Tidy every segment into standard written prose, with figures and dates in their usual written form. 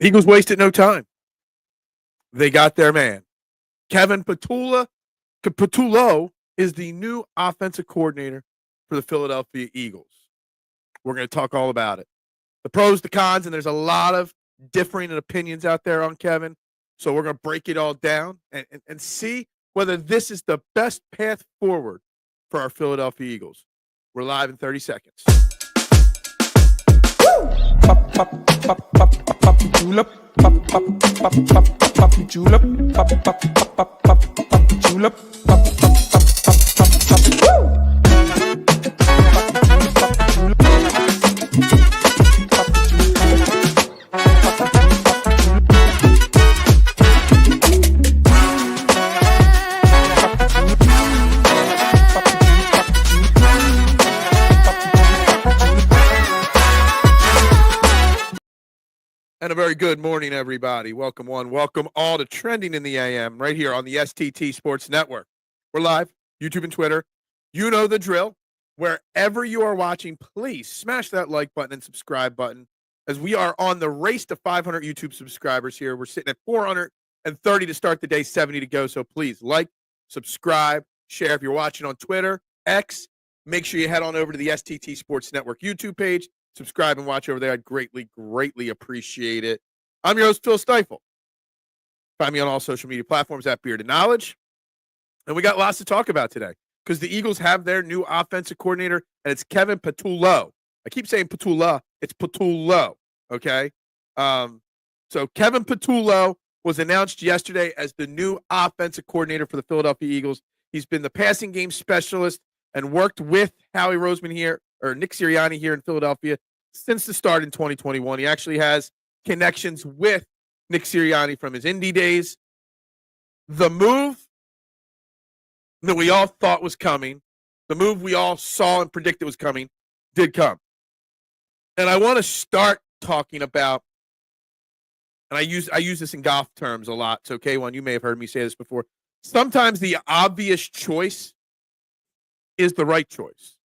Eagles wasted no time. They got their man. Kevin Patullo. Patullo is the new offensive coordinator for the Philadelphia Eagles. We're going to talk all about it. The pros, the cons, and there's a lot of differing opinions out there on Kevin. So we're going to break it all down and see whether this is the best path forward for our Philadelphia Eagles. We're live in 30 seconds. And a very good morning, everybody. Welcome one, welcome all to Trending in the AM right here on the STT Sports Network. We're live, YouTube and Twitter. You know the drill. Wherever you are watching, please smash that like button and subscribe button as we are on the race to 500 YouTube subscribers here. We're sitting at 430 to start the day, 70 to go. So please like, subscribe, share. If you're watching on Twitter, X, make sure you head on over to the STT Sports Network YouTube page. Subscribe and watch over there. I'd greatly appreciate it. I'm your host, Phil Stiefel. Find me on all social media platforms at Beard and Knowledge. And we got lots to talk about today because the Eagles have their new offensive coordinator, and it's Kevin Patullo. I keep saying Patullo. It's Patullo, okay? So Kevin Patullo was announced yesterday as the new offensive coordinator for the Philadelphia Eagles. He's been the passing game specialist and worked with Howie Roseman here, or Nick Sirianni here in Philadelphia since the start in 2021. He actually has connections with Nick Sirianni from his Indy days. The move that we all thought was coming, the move we all saw and predicted was coming, did come. And I want to start talking about, and I use this in golf terms a lot, so K1, you may have heard me say this before. Sometimes the obvious choice is the right choice.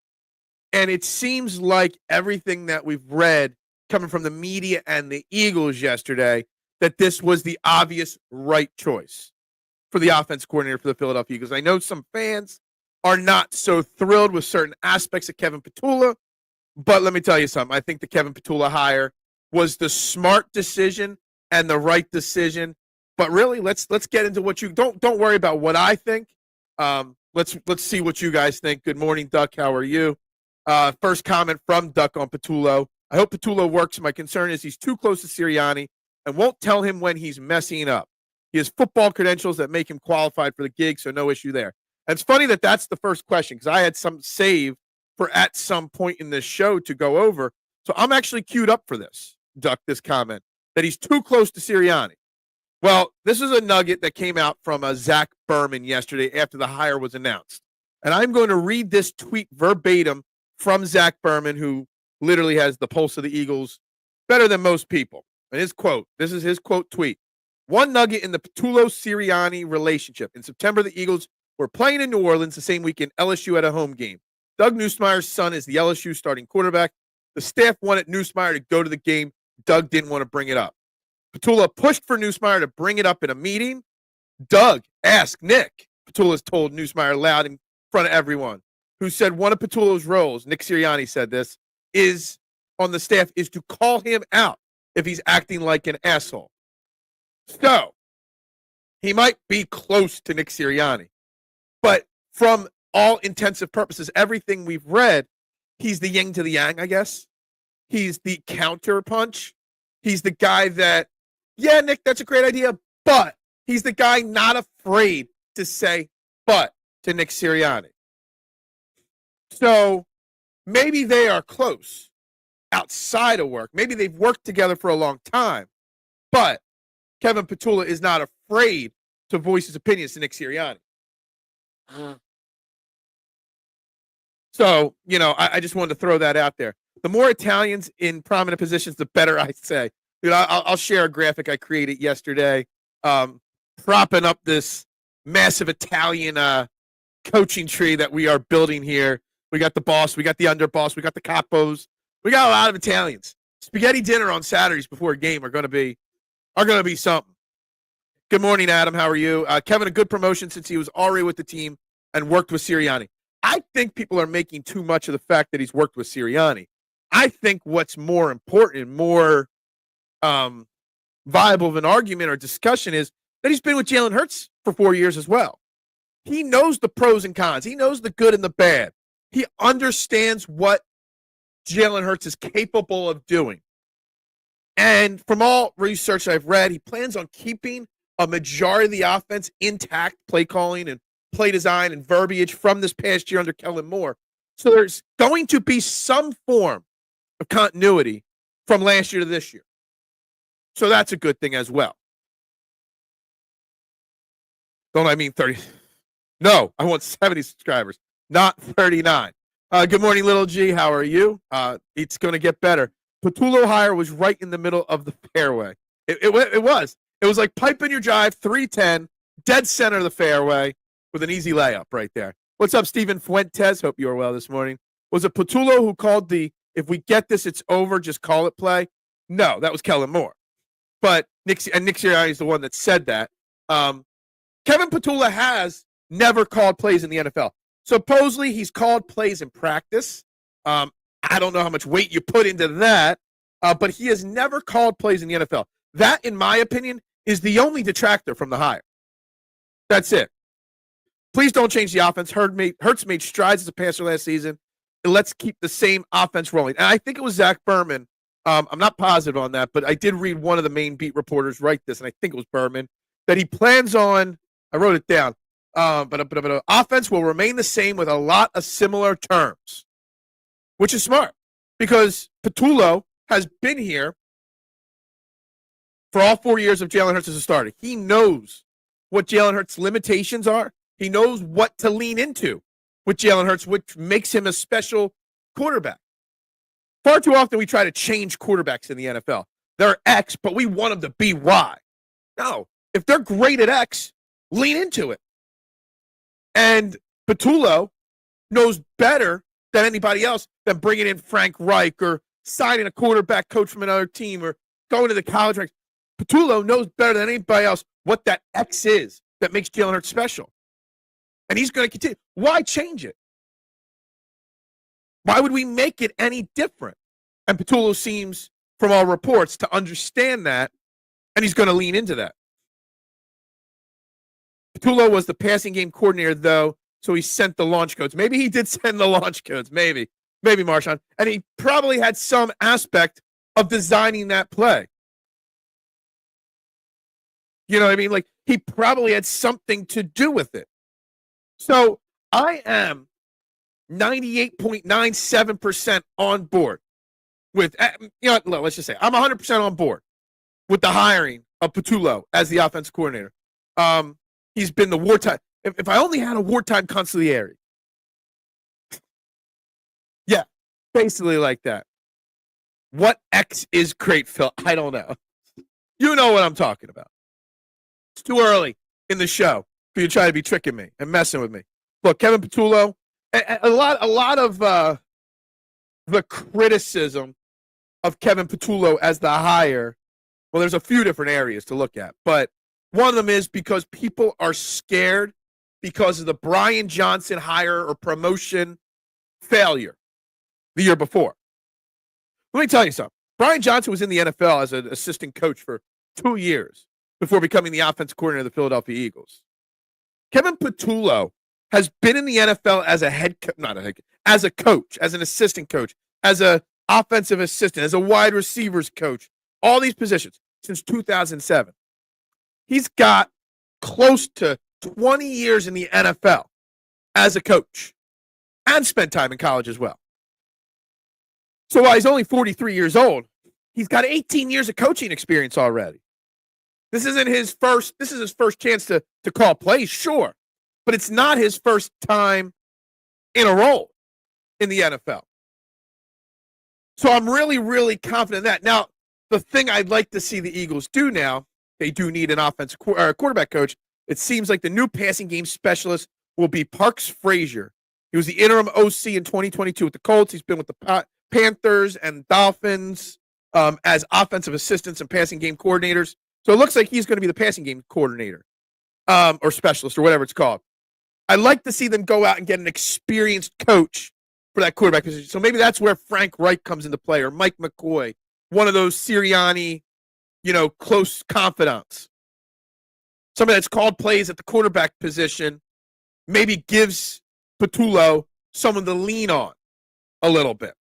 And it seems like everything that we've read coming from the media and the Eagles yesterday, that this was the obvious right choice for the offense coordinator for the Philadelphia Eagles. I know some fans are not so thrilled with certain aspects of Kevin Patullo, but let me tell you something. I think the Kevin Patullo hire was the smart decision and the right decision. But really, let's get into what you don't worry about what I think. Let's see what you guys think. Good morning, Duck. How are you? First comment from Duck on Patullo. I hope Patullo works. My concern is he's too close to Sirianni and won't tell him when he's messing up. He has football credentials that make him qualified for the gig, so no issue there. And it's funny that that's the first question because I had some save for at some point in this show to go over. So I'm actually queued up for this, Duck, this comment, that he's too close to Sirianni. Well, this is a nugget that came out from Zach Berman yesterday after the hire was announced. And I'm going to read this tweet verbatim from Zach Berman, who literally has the pulse of the Eagles better than most people. And his quote, this is his quote tweet. One nugget in the Patullo-Sirianni relationship. In September, the Eagles were playing in New Orleans the same weekend LSU had a home game. Doug Nussmeier's son is the LSU starting quarterback. The staff wanted Nussmeier to go to the game. Doug didn't want to bring it up. Patullo pushed for Nussmeier to bring it up in a meeting. Doug asked Nick. Patullo's told Nussmeier loud in front of everyone, who said one of Patullo's roles, Nick Sirianni said this, is on the staff is to call him out if he's acting like an asshole. So, he might be close to Nick Sirianni, but from all intensive purposes, everything we've read, he's the yin to the yang, I guess. He's the counter punch. He's the guy that, yeah, Nick, that's a great idea, but he's the guy not afraid to say but to Nick Sirianni. So maybe they are close outside of work. Maybe they've worked together for a long time, but Kevin Patullo is not afraid to voice his opinions to Nick Sirianni. So, I just wanted to throw that out there. The more Italians in prominent positions, the better, I say. Dude, I'll share a graphic I created yesterday, propping up this massive Italian coaching tree that we are building here. We got the boss, we got the underboss, we got the capos. We got a lot of Italians. Spaghetti dinner on Saturdays before a game are going to be are going to be something. Good morning, Adam. How are you? Kevin, a good promotion since he was already with the team and worked with Sirianni. I think people are making too much of the fact that he's worked with Sirianni. I think what's more important, more viable of an argument or discussion is that he's been with Jalen Hurts for 4 years as well. He knows the pros and cons. He knows the good and the bad. He understands what Jalen Hurts is capable of doing. And from all research I've read, he plans on keeping a majority of the offense intact, play calling and play design and verbiage from this past year under Kellen Moore. So there's going to be some form of continuity from last year to this year. So that's a good thing as well. Don't I mean 30? No, I want 70 subscribers, not 39. Good morning, Little G. How are you? It's going to get better. Patullo hire was right in the middle of the fairway. It was. It was like pipe in your drive, 310, dead center of the fairway with an easy layup right there. What's up, Steven Fuentes? Hope you are well this morning. Was it Patullo who called the, if we get this, it's over, just call it play? No, that was Kellen Moore. But Nick Sirianni is the one that said that. Kevin Patullo has never called plays in the NFL. Supposedly, he's called plays in practice. I don't know how much weight you put into that, but he has never called plays in the NFL. That, in my opinion, is the only detractor from the hire. That's it. Please don't change the offense. Hurts made strides as a passer last season. Let's keep the same offense rolling. And I think it was Zach Berman. I'm not positive on that, but I did read one of the main beat reporters write this, and I think it was Berman, that he plans on, I wrote it down, but offense will remain the same with a lot of similar terms, which is smart because Patullo has been here for all 4 years of Jalen Hurts as a starter. He knows what Jalen Hurts' limitations are. He knows what to lean into with Jalen Hurts, which makes him a special quarterback. Far too often we try to change quarterbacks in the NFL. They're X, but we want them to be Y. No, if they're great at X, lean into it. And Patullo knows better than anybody else than bringing in Frank Reich or signing a quarterback coach from another team or going to the college ranks. Patullo knows better than anybody else what that X is that makes Jalen Hurts special. And he's going to continue. Why change it? Why would we make it any different? And Patullo seems, from all reports, to understand that, and he's going to lean into that. Patullo was the passing game coordinator, though, so he sent the launch codes. Maybe he did send the launch codes. Maybe Marshawn. And he probably had some aspect of designing that play. You know what I mean? Like, he probably had something to do with it. So I am 98.97% on board with, let's just say I'm 100% on board with the hiring of Patullo as the offensive coordinator. He's been the wartime. If I only had a wartime consigliere. Yeah, basically like that. What X is great, Phil? I don't know. You know what I'm talking about. It's too early in the show for you to try to be tricking me and messing with me. Look, Kevin Patullo, a lot of the criticism of Kevin Patullo as the hire, well, there's a few different areas to look at, but one of them is because people are scared because of the Brian Johnson hire or promotion failure the year before. Let me tell you something. Brian Johnson was in the NFL as an assistant coach for 2 years before becoming the offensive coordinator of the Philadelphia Eagles. Kevin Patullo has been in the NFL as as a coach, as an assistant coach, as an offensive assistant, as a wide receivers coach, all these positions since 2007. He's got close to 20 years in the NFL as a coach and spent time in college as well. So while he's only 43 years old, he's got 18 years of coaching experience already. This is his first chance to call plays, sure, but it's not his first time in a role in the NFL. So I'm really, really confident in that. Now, the thing I'd like to see the Eagles do now, they do need an offensive quarterback coach. It seems like the new passing game specialist will be Parks Frazier. He was the interim OC in 2022 with the Colts. He's been with the Panthers and Dolphins as offensive assistants and passing game coordinators. So it looks like he's going to be the passing game coordinator or specialist or whatever it's called. I'd like to see them go out and get an experienced coach for that quarterback position. So maybe that's where Frank Reich comes into play or Mike McCoy, one of those Sirianni, close confidants. Somebody that's called plays at the quarterback position maybe gives Patullo someone to lean on a little bit.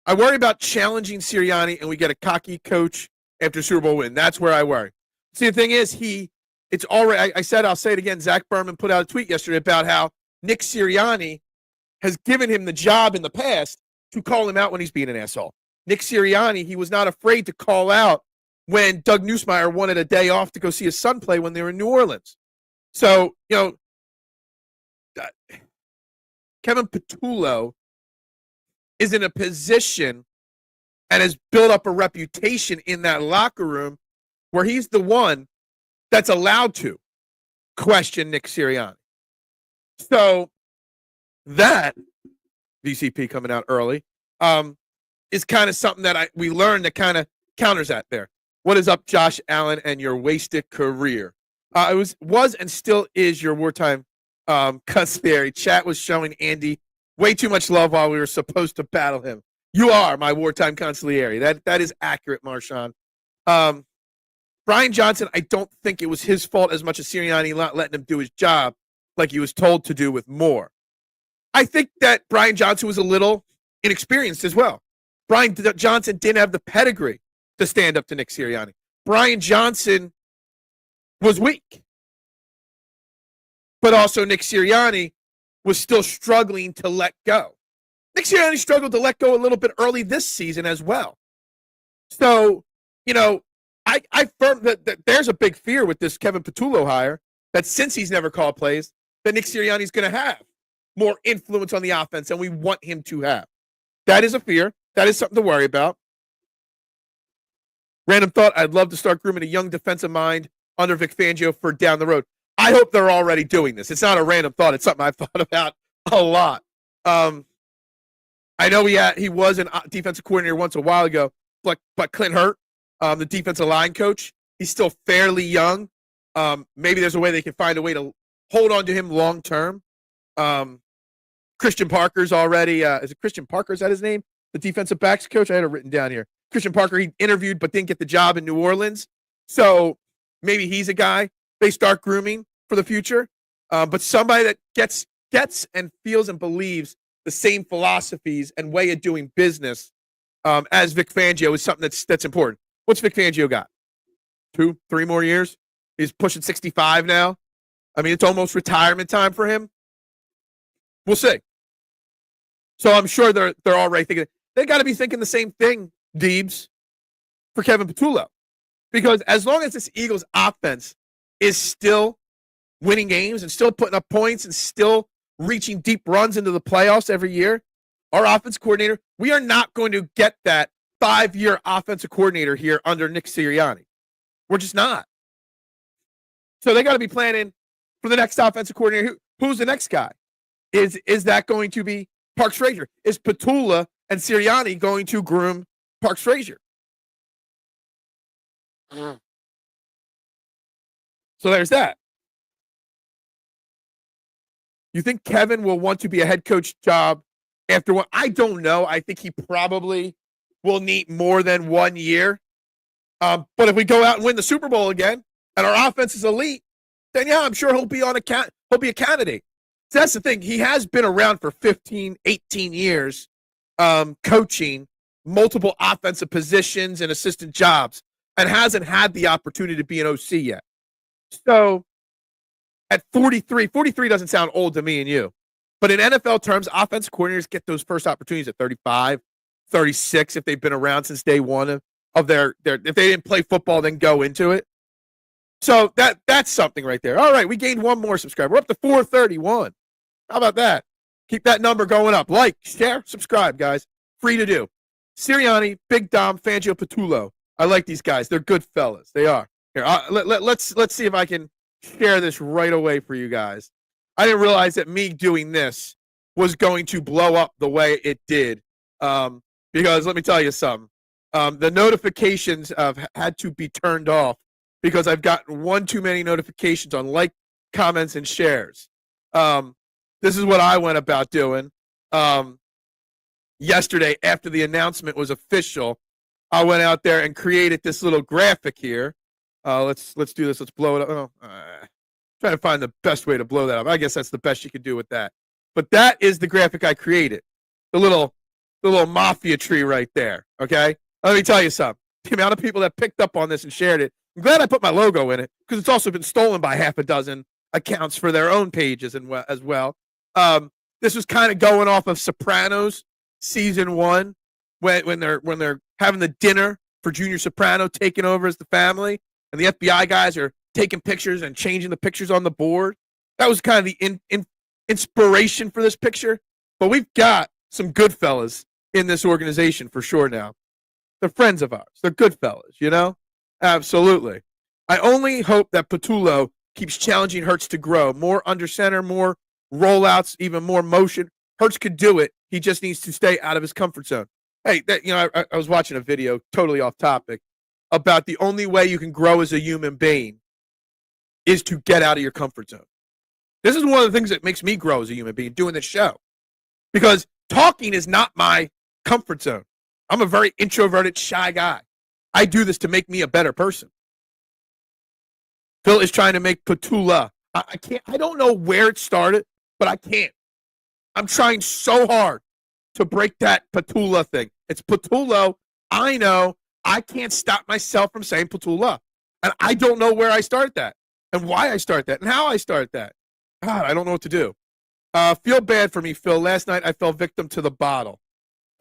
I worry about challenging Sirianni and we get a cocky coach after Super Bowl win. That's where I worry. See, the thing is, it's already, I said, I'll say it again, Zach Berman put out a tweet yesterday about how Nick Sirianni has given him the job in the past to call him out when he's being an asshole. Nick Sirianni, he was not afraid to call out when Doug Nussmeier wanted a day off to go see his son play when they were in New Orleans. So, Kevin Patullo is in a position and has built up a reputation in that locker room where he's the one that's allowed to question Nick Sirianni. So that, VCP coming out early, is kind of something that we learned that kind of counters that there. What is up, Josh Allen, and your wasted career? It was and still is your wartime consigliere. Chat was showing Andy way too much love while we were supposed to battle him. You are my wartime consigliere. That is accurate, Marshawn. Brian Johnson, I don't think it was his fault as much as Sirianni not letting him do his job like he was told to do with Moore. I think that Brian Johnson was a little inexperienced as well. Brian Johnson didn't have the pedigree to stand up to Nick Sirianni. Brian Johnson was weak. But also Nick Sirianni was still struggling to let go. Nick Sirianni struggled to let go a little bit early this season as well. So, I firm that there's a big fear with this Kevin Patullo hire that since he's never called plays, that Nick Sirianni's going to have more influence on the offense than we want him to have. That is a fear. That is something to worry about. Random thought, I'd love to start grooming a young defensive mind under Vic Fangio for down the road. I hope they're already doing this. It's not a random thought. It's something I've thought about a lot. I know he was a defensive coordinator once a while ago, but Clint Hurt, the defensive line coach, he's still fairly young. Maybe there's a way they can find a way to hold on to him long term. Christian Parker's already, is it Christian Parker? Is that his name? The defensive backs coach? I had it written down here. Christian Parker, he interviewed but didn't get the job in New Orleans. So maybe he's a guy they start grooming for the future. But somebody that gets and feels and believes the same philosophies and way of doing business as Vic Fangio is something that's important. What's Vic Fangio got? 2-3 more years? He's pushing 65 now. I mean, it's almost retirement time for him. We'll see. So I'm sure they're already thinking. They got to be thinking the same thing, Deebs, for Kevin Patullo. Because as long as this Eagles offense is still winning games and still putting up points and still reaching deep runs into the playoffs every year, our offense coordinator, we are not going to get that 5-year offensive coordinator here under Nick Sirianni. We're just not. So they got to be planning for the next offensive coordinator. Who's the next guy? Is that going to be Parks Frazier? Is Patullo and Sirianni going to groom Parks Frazier? So there's that. You think Kevin will want to be a head coach job after what? I don't know. I think he probably will need more than 1 year. But if we go out and win the Super Bowl again and our offense is elite, then yeah, I'm sure he'll be a candidate. So that's the thing. He has been around for 15, 18 years, coaching multiple offensive positions and assistant jobs, and hasn't had the opportunity to be an OC yet. So at 43 doesn't sound old to me and you. But in NFL terms, offensive coordinators get those first opportunities at 35, 36 if they've been around since day one of their if they didn't play football, then go into it. So that's something right there. All right, we gained one more subscriber. We're up to 431. How about that? Keep that number going up. Like, share, subscribe, guys. Free to do. Sirianni, Big Dom, Fangio, Patullo. I like these guys. They're good fellas. They are. Here, let's see if I can share this right away for you guys. I didn't realize that me doing this was going to blow up the way it did. Because let me tell you something. The notifications have had to be turned off because I've gotten one too many notifications on like, comments, and shares. This is what I went about doing. Yesterday, after the announcement was official, I went out there and created this little graphic here. Let's do this. Let's blow it up. Trying to find the best way to blow that up. I guess that's the best you could do with that. But that is the graphic I created. The little mafia tree right there. Okay. Let me tell you something. The amount of people that picked up on this and shared it. I'm glad I put my logo in it because it's also been stolen by half a dozen accounts for their own pages as well. This was kind of going off of Sopranos season 1 when they're having the dinner for Junior Soprano taking over as the family, and the FBI guys are taking pictures and changing the pictures on the board. That was kind of the inspiration for this picture. But we've got some good fellas in this organization for sure now. They're friends of ours. They're good fellas, you know? Absolutely. I only hope that Patullo keeps challenging Hurts to grow. More under center, more rollouts, even more motion. Hurts could do it. He just needs to stay out of his comfort zone. Hey, I was watching a video, totally off topic, about the only way you can grow as a human being is to get out of your comfort zone. This is one of the things that makes me grow as a human being, doing this show. Because talking is not my comfort zone. I'm a very introverted, shy guy. I do this to make me a better person. Phil is trying to make Patullo. I can't. I don't know where it started, but I can't. I'm trying so hard to break that Patullo thing. It's Patullo. I know. I can't stop myself from saying Patullo. And I don't know where I start that and why I start that and how I start that. God, I don't know what to do. Feel bad for me, Phil. Last night I fell victim to the bottle.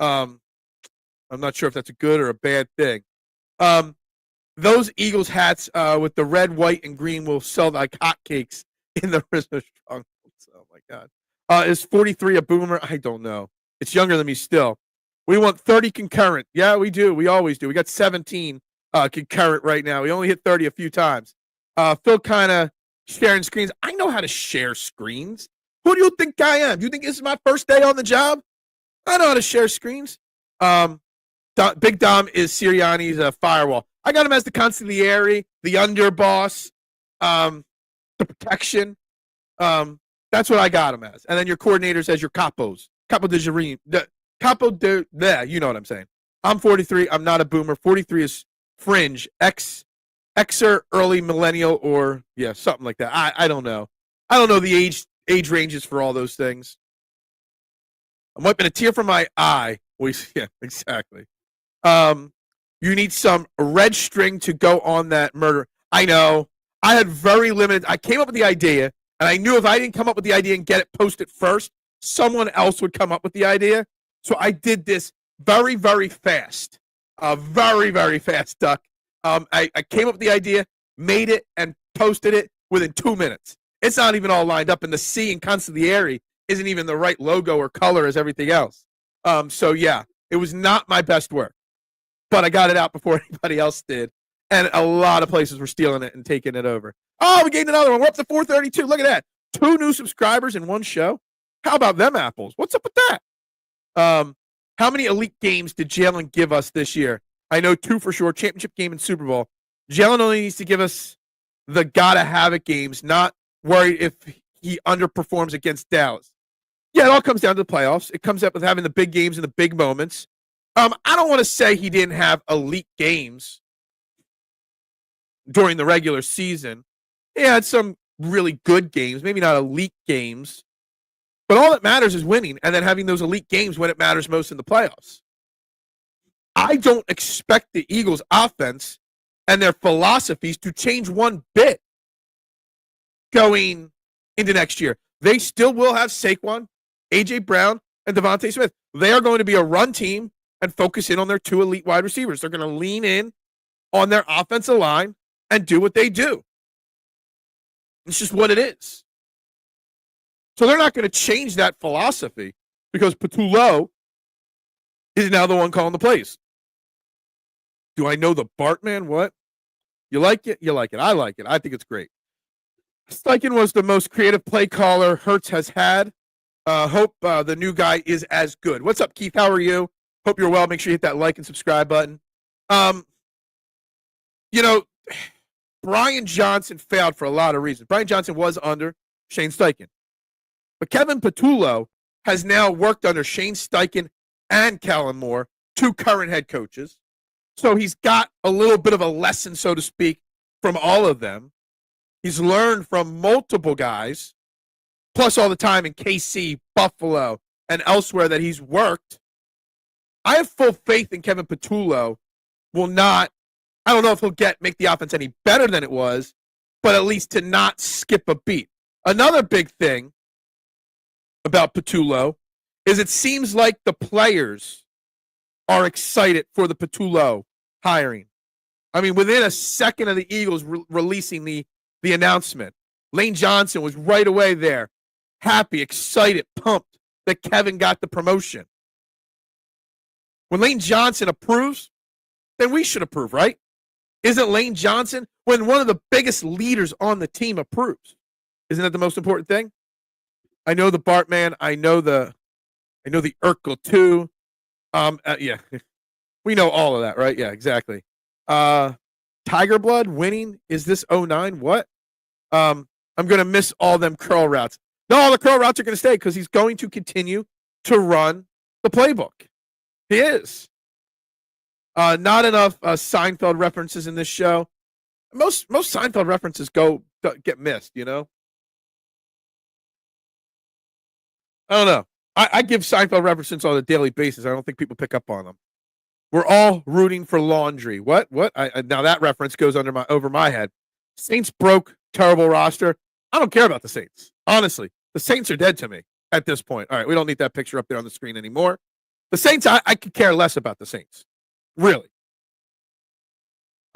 I'm not sure if that's a good or a bad thing. Those Eagles hats with the red, white, and green will sell like hotcakes in the Christmas trunk. Oh, my God. Is 43 a boomer? I don't know. It's younger than me still. We want 30 concurrent. Yeah, we do. We always do. We got 17 concurrent right now. We only hit 30 a few times. Phil kind of sharing screens. I know how to share screens. Who do you think I am? Do you think this is my first day on the job? I know how to share screens. Big Dom is Sirianni's firewall. I got him as the consigliere, the underboss, the protection. That's what I got him as. And then your coordinators as your capos. Capo de Jareen. Capo de, you know what I'm saying. I'm 43. I'm not a boomer. 43 is fringe. Xer, early millennial, or, yeah, something like that. I don't know. I don't know the age ranges for all those things. I'm wiping a tear from my eye. Yeah, exactly. You need some red string to go on that murder. I know. I had very limited. I came up with the idea, and I knew if I didn't come up with the idea and get it posted first, someone else would come up with the idea. So I did this very, very fast. Very, very fast, Duck. I came up with the idea, made it, and posted it within 2 minutes. It's not even all lined up, and the C in consigliere isn't even the right logo or color as everything else. So, yeah, it was not my best work. But I got it out before anybody else did. And a lot of places were stealing it and taking it over. Oh, we gained another one. We're up to 432. Look at that. 2 new subscribers in one show. How about them apples? What's up with that? How many elite games did Jalen give us this year? I know 2 for sure. Championship game and Super Bowl. Jalen only needs to give us the gotta have it games, not worried if he underperforms against Dallas. Yeah, it all comes down to the playoffs. It comes up with having the big games and the big moments. I don't want to say he didn't have elite games during the regular season. He had some really good games, maybe not elite games. But all that matters is winning and then having those elite games when it matters most in the playoffs. I don't expect the Eagles' offense and their philosophies to change one bit going into next year. They still will have Saquon, A.J. Brown, and Devontae Smith. They are going to be a run team and focus in on their 2 elite wide receivers. They're going to lean in on their offensive line and do what they do. It's just what it is. So they're not going to change that philosophy because Patullo is now the one calling the plays. Do I know the Bartman? What? You like it? You like it. I like it. I think it's great. Steichen was the most creative play caller Hurts has had. Hope the new guy is as good. What's up, Keith? How are you? Hope you're well. Make sure you hit that like and subscribe button. Brian Johnson failed for a lot of reasons. Brian Johnson was under Shane Steichen. But Kevin Patullo has now worked under Shane Steichen and Kellen Moore, two current head coaches. So he's got a little bit of a lesson, so to speak, from all of them. He's learned from multiple guys, plus all the time in KC, Buffalo, and elsewhere that he's worked. I have full faith in Kevin Patullo will not, I don't know if he'll make the offense any better than it was, but at least to not skip a beat. Another big thing about Patullo is it seems like the players are excited for the Patullo hiring. I mean, within a second of the Eagles releasing the announcement, Lane Johnson was right away there, happy, excited, pumped that Kevin got the promotion. When Lane Johnson approves, then we should approve, right? Isn't Lane Johnson, when one of the biggest leaders on the team approves, isn't that the most important thing? I know the Bartman. I know the Urkel too. Yeah, we know all of that, right? Yeah, exactly. Tiger Blood winning. Is this 09? What? I'm gonna miss all them curl routes. No, all the curl routes are gonna stay because he's going to continue to run the playbook. He is. Not enough Seinfeld references in this show. Most Seinfeld references get missed, you know? I don't know. I give Seinfeld references on a daily basis. I don't think people pick up on them. We're all rooting for laundry. What? Now that reference goes over my head. Saints broke, terrible roster. I don't care about the Saints. Honestly, the Saints are dead to me at this point. All right, we don't need that picture up there on the screen anymore. The Saints, I could care less about the Saints. Really.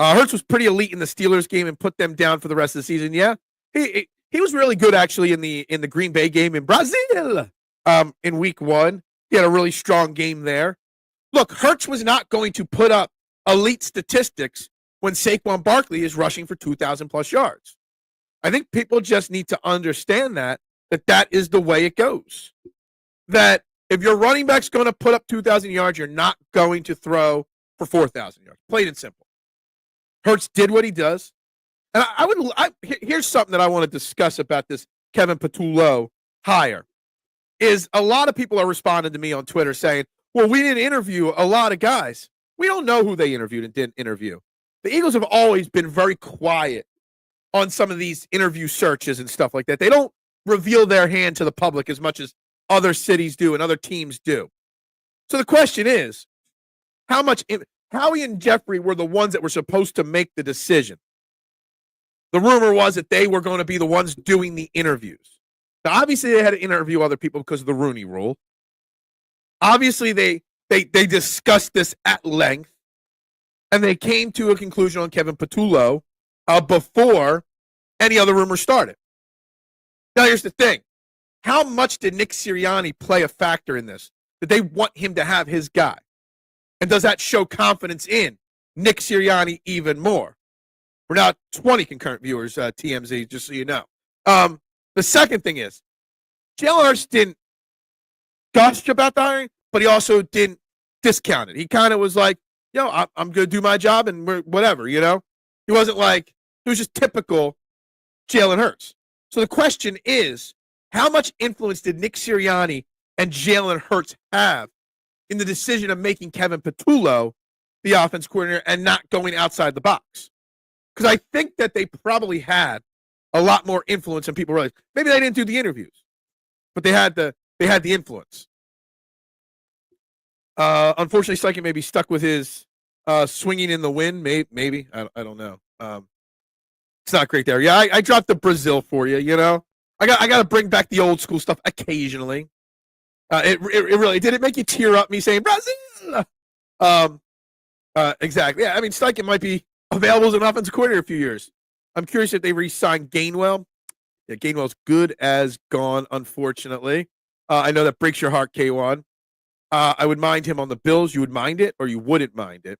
Hurts was pretty elite in the Steelers game and put them down for the rest of the season. Yeah, he was really good actually in the Green Bay game in Brazil. In week 1, he had a really strong game there. Look, Hurts was not going to put up elite statistics when Saquon Barkley is rushing for 2,000 plus yards. I think people just need to understand that is the way it goes. That if your running back's going to put up 2,000 yards, you're not going to throw for 4,000 yards. Plain and simple. Hurts did what he does. And here's something that I want to discuss about this Kevin Patullo hire. Is a lot of people are responding to me on Twitter saying, well, we didn't interview a lot of guys. We don't know who they interviewed and didn't interview. The Eagles have always been very quiet on some of these interview searches and stuff like that. They don't reveal their hand to the public as much as other cities do and other teams do. So the question is, Howie and Jeffrey were the ones that were supposed to make the decision. The rumor was that they were going to be the ones doing the interviews. Now, obviously, they had to interview other people because of the Rooney Rule. Obviously, they discussed this at length, and they came to a conclusion on Kevin Patullo before any other rumors started. Now, here's the thing. How much did Nick Sirianni play a factor in this? Did they want him to have his guy? And does that show confidence in Nick Sirianni even more? We're now 20 concurrent viewers, TMZ, just so you know. The second thing is, Jalen Hurts didn't gush about the hiring, but he also didn't discount it. He kind of was like, I'm going to do my job and whatever, you know? He wasn't like, it was just typical Jalen Hurts. So the question is, how much influence did Nick Sirianni and Jalen Hurts have in the decision of making Kevin Patullo the offense coordinator and not going outside the box? Because I think that they probably had a lot more influence than people realize. Maybe they didn't do the interviews, but they had the influence. Unfortunately, Steichen may be stuck with his swinging in the wind. Maybe. I don't know. It's not great there. Yeah, I dropped the Brazil for you, you know. I got to bring back the old school stuff occasionally. It really did. It make you tear up me saying Brazil. Exactly. Yeah, I mean, Steichen might be available as an offensive coordinator in a few years. I'm curious if they re-signed Gainwell. Yeah, Gainwell's good as gone, unfortunately. I know that breaks your heart, K1. I would mind him on the Bills. You would mind it, or you wouldn't mind it.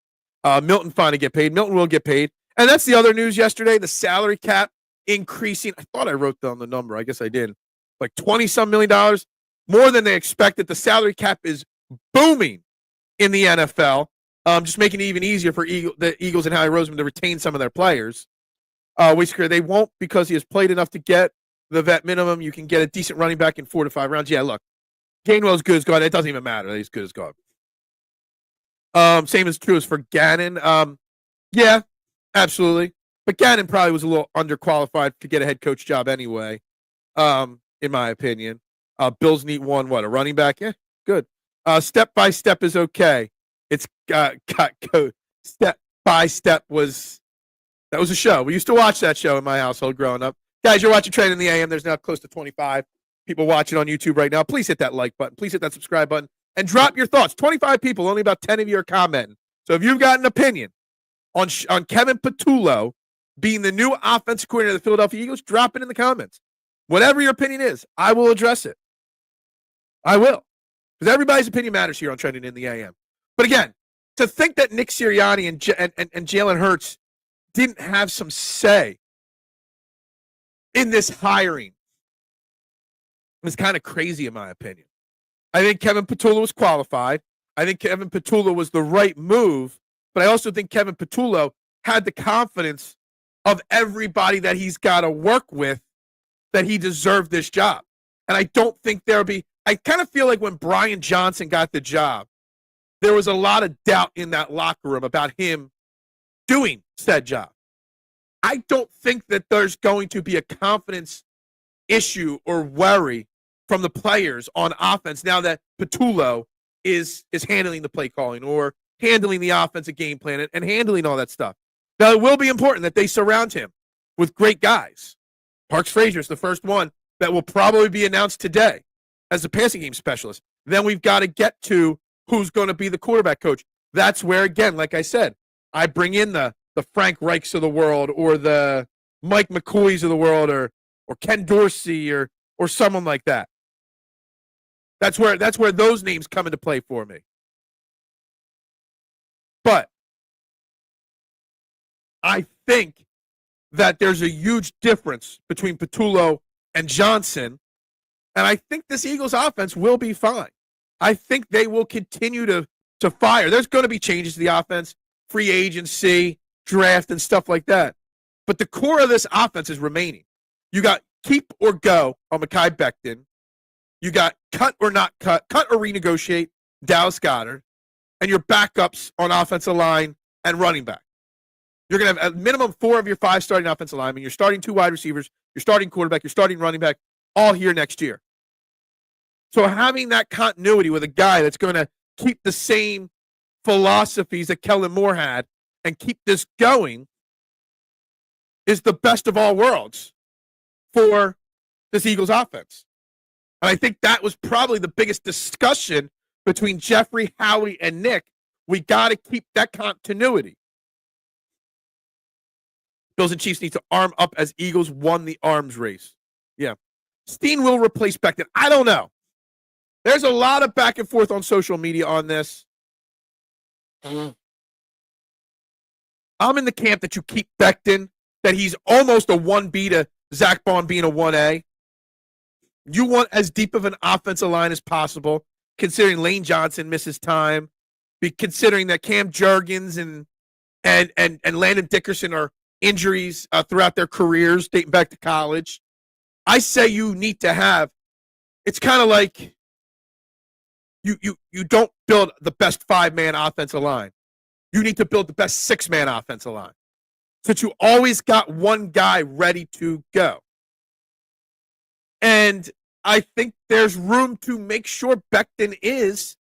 Milton finally get paid. Milton will get paid. And that's the other news yesterday, the salary cap increasing. I thought I wrote down the number. I guess I did. Like $20-some million, more than they expected. The salary cap is booming in the NFL, just making it even easier for the Eagles and Howie Roseman to retain some of their players. waste career. They won't because he has played enough to get the vet minimum. You can get a decent running back in 4 to 5 rounds. Yeah, look, Gainwell's good as God. It doesn't even matter. He's good as God. Same is true as for Gannon. Yeah, absolutely. But Gannon probably was a little underqualified to get a head coach job anyway, in my opinion. Bills need one, a running back? Yeah, good. Step by step is okay. It's step by step that was a show. We used to watch that show in my household growing up. Guys, you're watching Trending in the AM. There's now close to 25 people watching on YouTube right now. Please hit that like button. Please hit that subscribe button. And drop your thoughts. 25 people, only about 10 of you are commenting. So if you've got an opinion on Kevin Patullo being the new offensive coordinator of the Philadelphia Eagles, drop it in the comments. Whatever your opinion is, I will address it. I will. Because everybody's opinion matters here on Trending in the AM. But again, to think that Nick Sirianni and Jalen Hurts didn't have some say in this hiring was kind of crazy, in my opinion. I think Kevin Patullo was qualified. I think Kevin Patullo was the right move, but I also think Kevin Patullo had the confidence of everybody that he's got to work with that he deserved this job. And I don't think there'll be, I kind of feel like when Brian Johnson got the job, there was a lot of doubt in that locker room about him doing said job. I don't think that there's going to be a confidence issue or worry from the players on offense now that Patullo is handling the play calling or handling the offensive game plan and handling all that stuff. Now, it will be important that they surround him with great guys. Parks Frazier is the first one that will probably be announced today as the passing game specialist. Then we've got to get to who's going to be the quarterback coach. That's where, again, like I said, I bring in the Frank Reichs of the world or the Mike McCoys of the world or Ken Dorsey or someone like that. That's where those names come into play for me. But I think that there's a huge difference between Patullo and Johnson, and I think this Eagles offense will be fine. I think they will continue to fire. There's going to be changes to the offense, free agency, draft, and stuff like that. But the core of this offense is remaining. You got keep or go on Mekhi Becton. You got cut or not cut or renegotiate Dallas Goedert, and your backups on offensive line and running back. You're going to have a minimum 4 of your 5 starting offensive linemen. You're starting 2 wide receivers. You're starting quarterback. You're starting running back, all here next year. So having that continuity with a guy that's going to keep the same philosophies that Kellen Moore had and keep this going is the best of all worlds for this Eagles offense. And I think that was probably the biggest discussion between Jeffrey, Howie, and Nick. We got to keep that continuity. Bills and Chiefs need to arm up as Eagles won the arms race. Yeah. Steen will replace Becton. I don't know. There's a lot of back and forth on social media on this. I'm in the camp that you keep Becton, that he's almost a 1B to Zach Bond being a 1A. You want as deep of an offensive line as possible, considering Lane Johnson misses time, considering that Cam Jurgens and Landon Dickerson are injuries throughout their careers, dating back to college. I say you need to have, it's kind of like you don't build the best 5-man offensive line. You need to build the best 6-man offensive line. So that you always got one guy ready to go. And I think there's room to make sure Becton is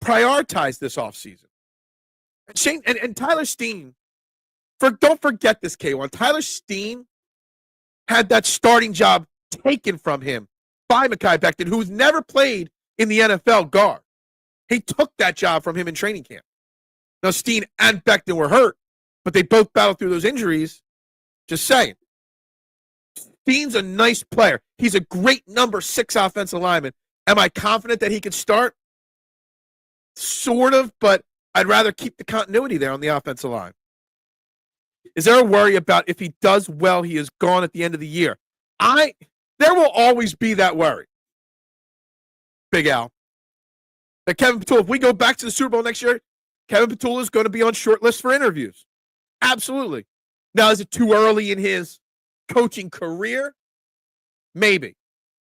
prioritized this offseason. And Shane and Tyler Steen, don't forget this, K1. Tyler Steen had that starting job taken from him by Mekhi Becton, who's never played in the NFL guard. He took that job from him in training camp. Now, Steen and Becton were hurt, but they both battled through those injuries. Just saying. Steen's a nice player. He's a great number 6 offensive lineman. Am I confident that he could start? Sort of, but I'd rather keep the continuity there on the offensive line. Is there a worry about if he does well, he is gone at the end of the year? There will always be that worry. Big Al. That Kevin Patullo, if we go back to the Super Bowl next year, Kevin Patullo is going to be on short lists for interviews. Absolutely. Now, is it too early in his coaching career? Maybe.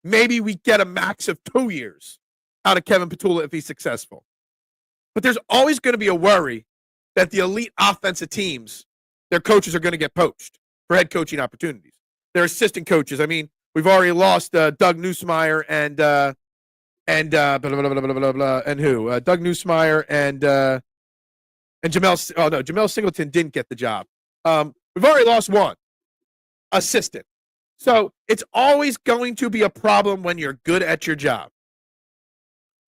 Maybe we get a max of 2 years out of Kevin Patullo if he's successful. But there's always going to be a worry that the elite offensive teams, their coaches are going to get poached for head coaching opportunities. Their assistant coaches. I mean, we've already lost Doug Nussmeier and blah, blah, blah, blah, blah, blah, and who? Doug Nussmeier and Jamel. Oh no, Jamel Singleton didn't get the job. We've already lost one assistant. So it's always going to be a problem when you're good at your job.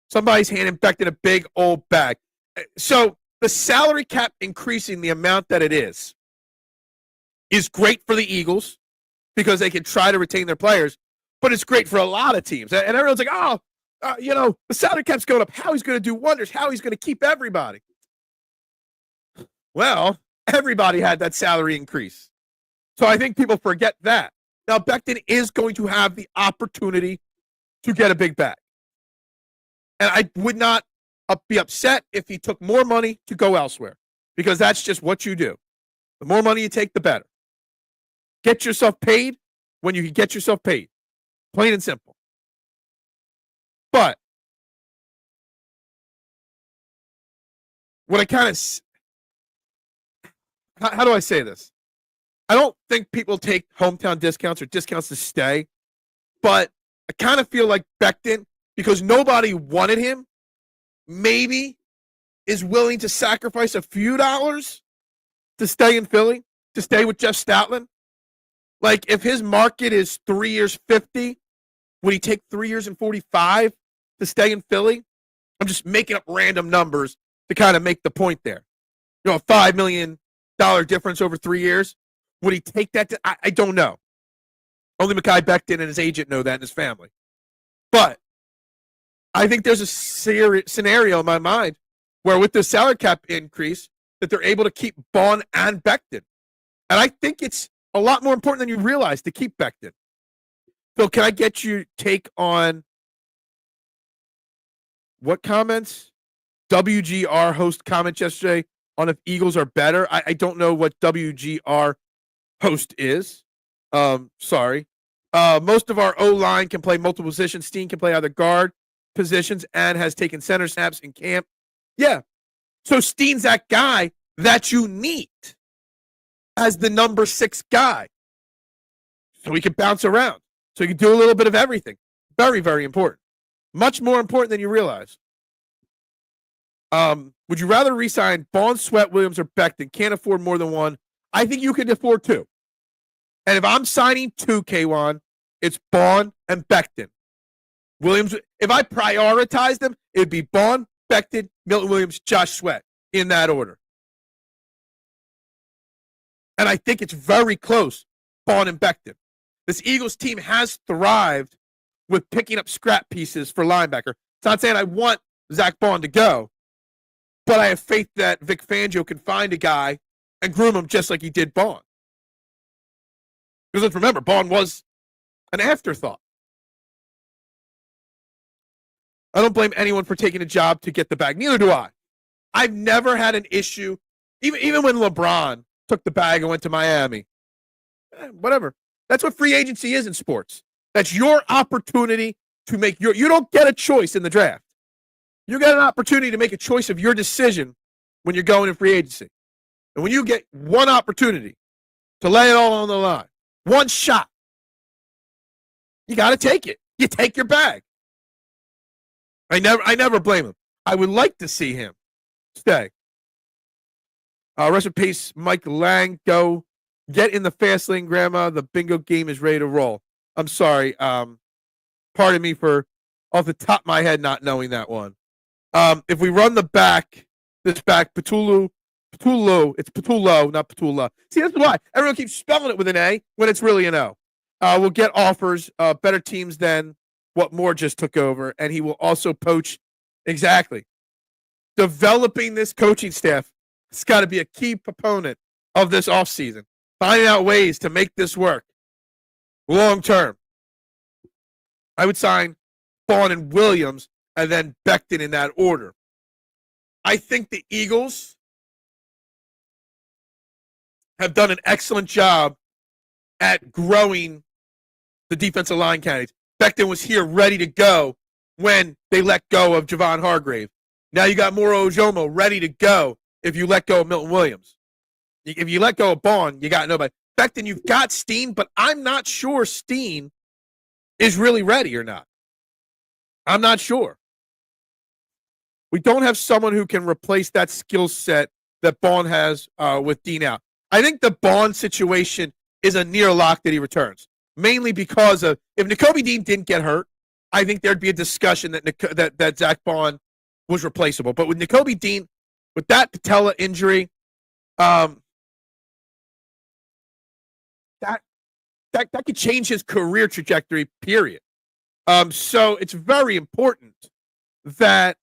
Somebody's handing Becton a big old bag. So the salary cap increasing the amount that it is great for the Eagles because they can try to retain their players, but it's great for a lot of teams. And everyone's like, the salary cap's going up. How he's going to do wonders. How he's going to keep everybody. Well, everybody had that salary increase. So I think people forget that. Now, Becton is going to have the opportunity to get a big bag. And I would not be upset if he took more money to go elsewhere because that's just what you do. The more money you take, the better. Get yourself paid when you can get yourself paid. Plain and simple. But what I kind of... How do I say this? I don't think people take hometown discounts or discounts to stay, but I kind of feel like Becton, because nobody wanted him, maybe is willing to sacrifice a few dollars to stay in Philly, to stay with Jeff Stoutland. Like, if his market is 3 years 50, would he take 3 years and 45 to stay in Philly? I'm just making up random numbers to kind of make the point there. A $5 million difference over 3 years. Would he take that? I don't know. Only Mekhi Becton and his agent know that, and his family. But I think there's a scenario in my mind where with the salary cap increase that they're able to keep Bond and Becton. And I think it's a lot more important than you realize to keep Becton. Phil, can I get your take on what comments? WGR host comment yesterday on if Eagles are better. I don't know what WGR host is. Sorry. Most of our O-line can play multiple positions. Steen can play either guard positions and has taken center snaps in camp. Yeah. So Steen's that guy that you need as the number 6 guy. So he can bounce around. So he can do a little bit of everything. Very, very important. Much more important than you realize. Would you rather re-sign Bond, Sweat, Williams, or Becton? Can't afford more than one. I think you can afford 2. And if I'm signing 2, K1, it's Bond and Becton. Williams, if I prioritize them, it'd be Bond, Becton, Milton Williams, Josh Sweat in that order. And I think it's very close, Bond and Becton. This Eagles team has thrived with picking up scrap pieces for linebacker. It's not saying I want Zach Bond to go, but I have faith that Vic Fangio can find a guy and groom him just like he did Bond. Because let's remember, Bond was an afterthought. I don't blame anyone for taking a job to get the bag. Neither do I. I've never had an issue, even when LeBron took the bag and went to Miami. Whatever. That's what free agency is in sports. That's your opportunity to make you don't get a choice in the draft. You get an opportunity to make a choice of your decision when you're going in free agency. And when you get one opportunity to lay it all on the line, one shot, you got to take it. You take your bag. I never blame him. I would like to see him stay. Rest in peace, Mike Lang. Go get in the fast lane, Grandma. The bingo game is ready to roll. I'm sorry. Pardon me for off the top of my head not knowing that one. If we run this back, Patullo, it's Patullo, not Patullo. See, that's why everyone keeps spelling it with an A when it's really an O. We'll get offers, better teams than what Moore just took over, and he will also poach. Exactly. Developing this coaching staff has got to be a key proponent of this offseason. Finding out ways to make this work long term. I would sign Bond and Williams and then Becton in that order. I think the Eagles have done an excellent job at growing the defensive line candidates. Becton was here ready to go when they let go of Javon Hargrave. Now you got Moro Ojomo ready to go if you let go of Milton Williams. If you let go of Bond, you got nobody. Becton, you've got Steen, but I'm not sure Steen is really ready or not. I'm not sure. We don't have someone who can replace that skill set that Bond has with Dean out. I think the Bond situation is a near lock that he returns, mainly because of if Nakobe Dean didn't get hurt, I think there'd be a discussion that Zach Bond was replaceable. But with Nakobe Dean, with that patella injury, that could change his career trajectory, period. So it's very important that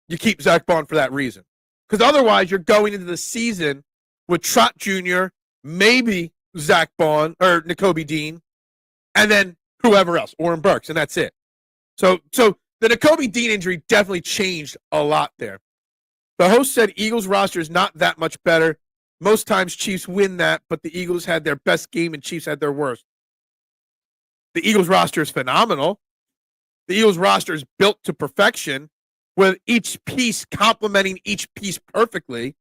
you keep Zach Bond for that reason. Because otherwise, you're going into the season with Trot Jr., maybe Zach Bond or Nakobe Dean, and then whoever else, Oren Burks, and that's it. So the Nakobe Dean injury definitely changed a lot there. The host said Eagles roster is not that much better. Most times Chiefs win that, but the Eagles had their best game and Chiefs had their worst. The Eagles roster is phenomenal. The Eagles roster is built to perfection with each piece complementing each piece perfectly.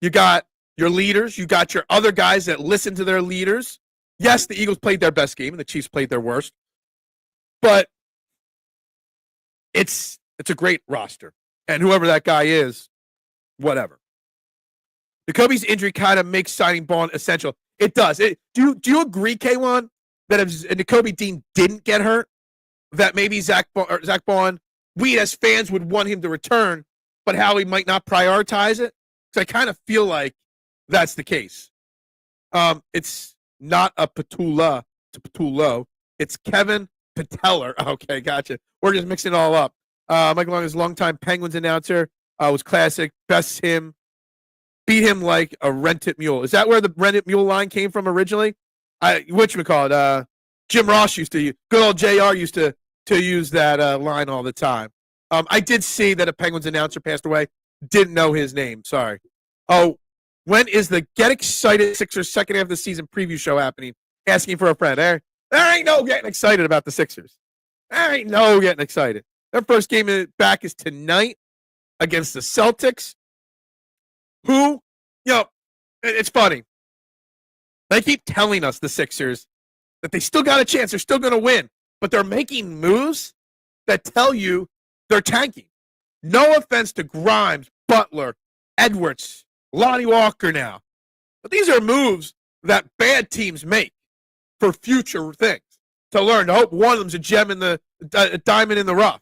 You got your leaders. You got your other guys that listen to their leaders. Yes, the Eagles played their best game and the Chiefs played their worst. But it's a great roster. And whoever that guy is, whatever. Nakobe's injury kind of makes signing Bond essential. It does. Do you agree, K1, that if Nakobe Dean didn't get hurt, that maybe Zach Bond, we as fans would want him to return, but Howie might not prioritize it? Because I kind of feel like that's the case. It's not a Patullo. It's Kevin Patullo. Okay, gotcha. We're just mixing it all up. Mike Long is longtime Penguins announcer. Was classic. Best him. Beat him like a rented mule. Is that where the rented mule line came from originally? Whatchamacallit? Jim Ross used to use. Good old JR used to use that line all the time. I did see that a Penguins announcer passed away. Didn't know his name. Sorry. Oh, when is the Get Excited Sixers second half of the season preview show happening? Asking for a friend. There ain't no getting excited about the Sixers. There ain't no getting excited. Their first game back is tonight against the Celtics. Who, it's funny. They keep telling us, the Sixers, that they still got a chance. They're still going to win. But they're making moves that tell you they're tanking. No offense to Grimes, Butler, Edwards, Lonnie Walker now. But these are moves that bad teams make for future things. To learn to hope one of them's a gem in the a diamond in the rough.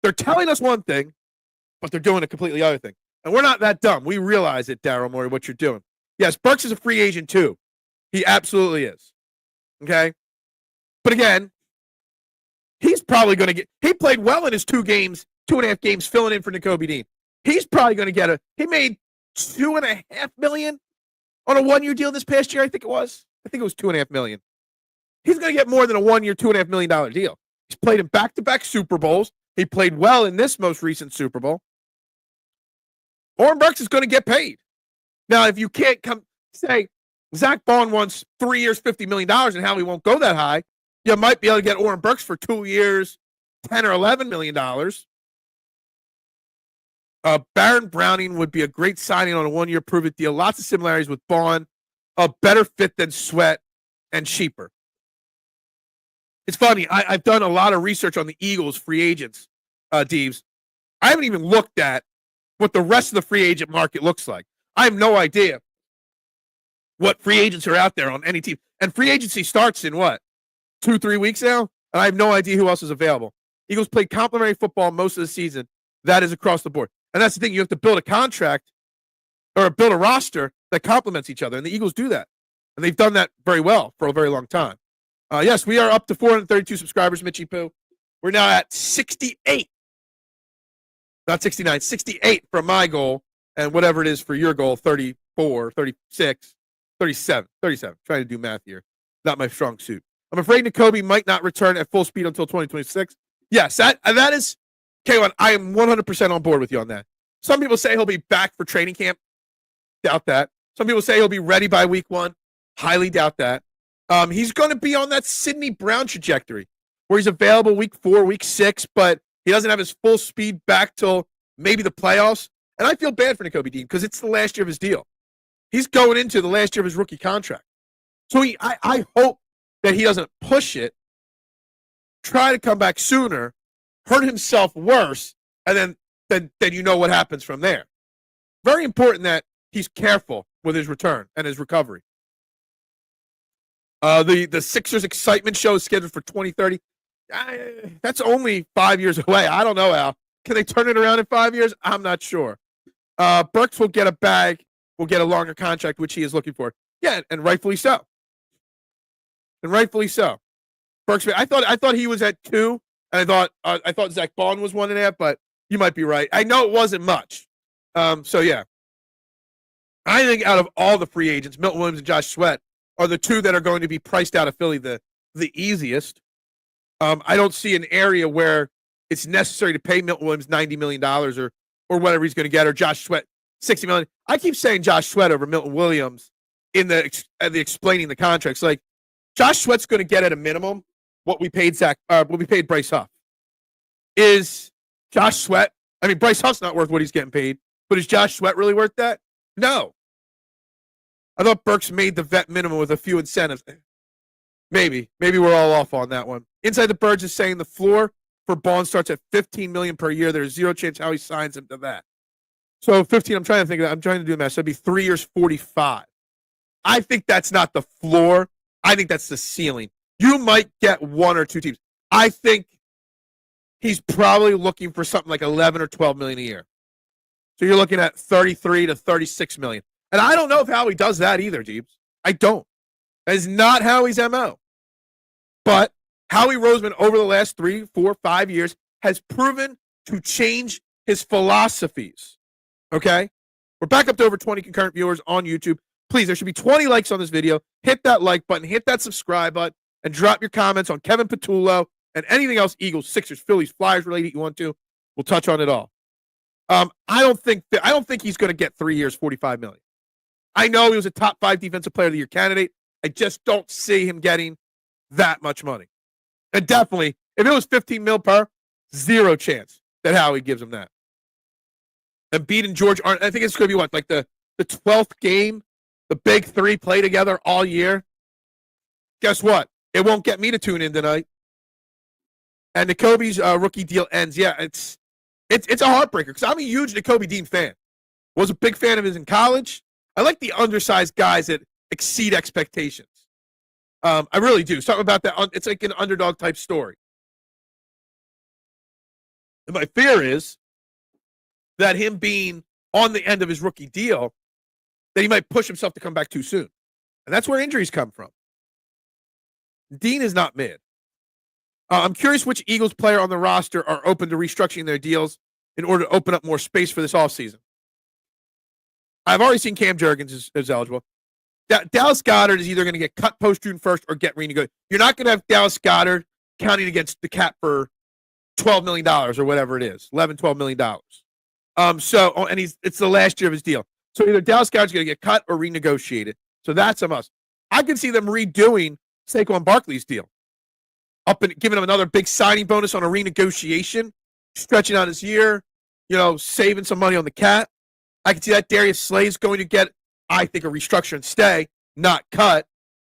They're telling us one thing, but they're doing a completely other thing. And we're not that dumb. We realize it, Daryl Morey, what you're doing. Yes, Burks is a free agent too. He absolutely is. Okay? But again, he's probably going to get, he played well in his 2.5 games filling in for Nakobe Dean. He's probably going to get he made $2.5 million on a 1-year deal this past year, I think it was. I think it was $2.5 million. He's going to get more than a 1-year, $2.5 million deal. He's played in back-to-back Super Bowls. He played well in this most recent Super Bowl. Oren Burks is going to get paid. Now, if you can't say Zach Bond wants 3 years, $50 million, and Howie won't go that high, you might be able to get Oren Burks for 2 years, $10 or $11 million. Baron Browning would be a great signing on a 1-year prove-it deal. Lots of similarities with Bond. A better fit than Sweat and cheaper. It's funny. I've done a lot of research on the Eagles free agents, Deeves. I haven't even looked at what the rest of the free agent market looks like. I have no idea what free agents are out there on any team. And free agency starts in what? 2-3 weeks now? And I have no idea who else is available. Eagles played complimentary football most of the season. That is across the board. And that's the thing. You have to build a contract or build a roster that complements each other. And the Eagles do that. And they've done that very well for a very long time. Yes, we are up to 432 subscribers, Mitchie Poo. We're now at 68. Not 69, 68 for my goal. And whatever it is for your goal, 34, 36, 37. Trying to do math here. Not my strong suit. I'm afraid Nakobe might not return at full speed until 2026. Yes, that is, K1, I am 100% on board with you on that. Some people say he'll be back for training camp. Doubt that. Some people say he'll be ready by week 1. Highly doubt that. He's going to be on that Sidney Brown trajectory where he's available week 4, week 6, but he doesn't have his full speed back till maybe the playoffs. And I feel bad for Nakobe Dean because it's the last year of his deal. He's going into the last year of his rookie contract. So I hope that he doesn't push it, try to come back sooner, hurt himself worse, and then you know what happens from there. Very important that he's careful with his return and his recovery. The Sixers excitement show is scheduled for 2030. That's only 5 years away. I don't know, Al. Can they turn it around in 5 years? I'm not sure. Burks will get a bag, will get a longer contract, which he is looking for. Yeah, and rightfully so. Burks, I thought he was at 2, and I thought Zach Bond was 1.5, but you might be right. I know it wasn't much. So yeah. I think out of all the free agents, Milton Williams and Josh Sweat are the 2 that are going to be priced out of Philly the easiest. I don't see an area where it's necessary to pay Milton Williams $90 million or whatever he's going to get, or Josh Sweat $60 million. I keep saying Josh Sweat over Milton Williams in the explaining the contracts. Like Josh Sweat's going to get at a minimum what we paid Bryce Huff. Is Josh Sweat? I mean, Bryce Huff's not worth what he's getting paid, but is Josh Sweat really worth that? No. I thought Burks made the vet minimum with a few incentives. Maybe we're all off on that one. Inside the Birds is saying the floor for Bond starts at $15 million per year. There's zero chance how he signs him to that. So 15. I'm trying to think of that. I'm trying to do the math. So it'd be 3 years, 45. I think that's not the floor. I think that's the ceiling. You might get 1 or 2 teams. I think he's probably looking for something like 11 or 12 million a year. So you're looking at 33 to 36 million. And I don't know if Howie does that either, Jeeves. I don't. That is not Howie's MO. But Howie Roseman over the last 3, 4, 5 years has proven to change his philosophies. Okay? We're back up to over 20 concurrent viewers on YouTube. Please, there should be 20 likes on this video. Hit that like button, hit that subscribe button, and drop your comments on Kevin Patullo and anything else Eagles, Sixers, Phillies, Flyers related you want to. We'll touch on it all. I don't think he's going to get 3 years, $45 million. I know he was a top 5 defensive player of the year candidate. I just don't see him getting that much money. And definitely, if it was $15 million per, zero chance that Howie gives him that. Embiid and George aren't. I think it's going to be what, like the 12th game, the big 3 play together all year. Guess what? It won't get me to tune in tonight. And Nakobe's rookie deal ends. Yeah, it's a heartbreaker because I'm a huge Nakobe Dean fan. Was a big fan of his in college. I like the undersized guys that exceed expectations. I really do. Something about that. It's like an underdog type story. And my fear is that him being on the end of his rookie deal, that he might push himself to come back too soon. And that's where injuries come from. Dean is not mid. I'm curious which Eagles player on the roster are open to restructuring their deals in order to open up more space for this offseason. I've already seen Cam Jurgens is eligible. Dallas Goedert is either going to get cut post-June 1st or get renegotiated. You're not going to have Dallas Goedert counting against the cap for $12 million or whatever it is, $11, $12 million. And it's the last year of his deal. So either Dallas Goedert's going to get cut or renegotiated. So that's a must. I can see them redoing Saquon Barkley's deal, up and giving him another big signing bonus on a renegotiation, stretching out his year, saving some money on the cap. I can see that Darius Slay's going to get, I think, a restructure and stay, not cut,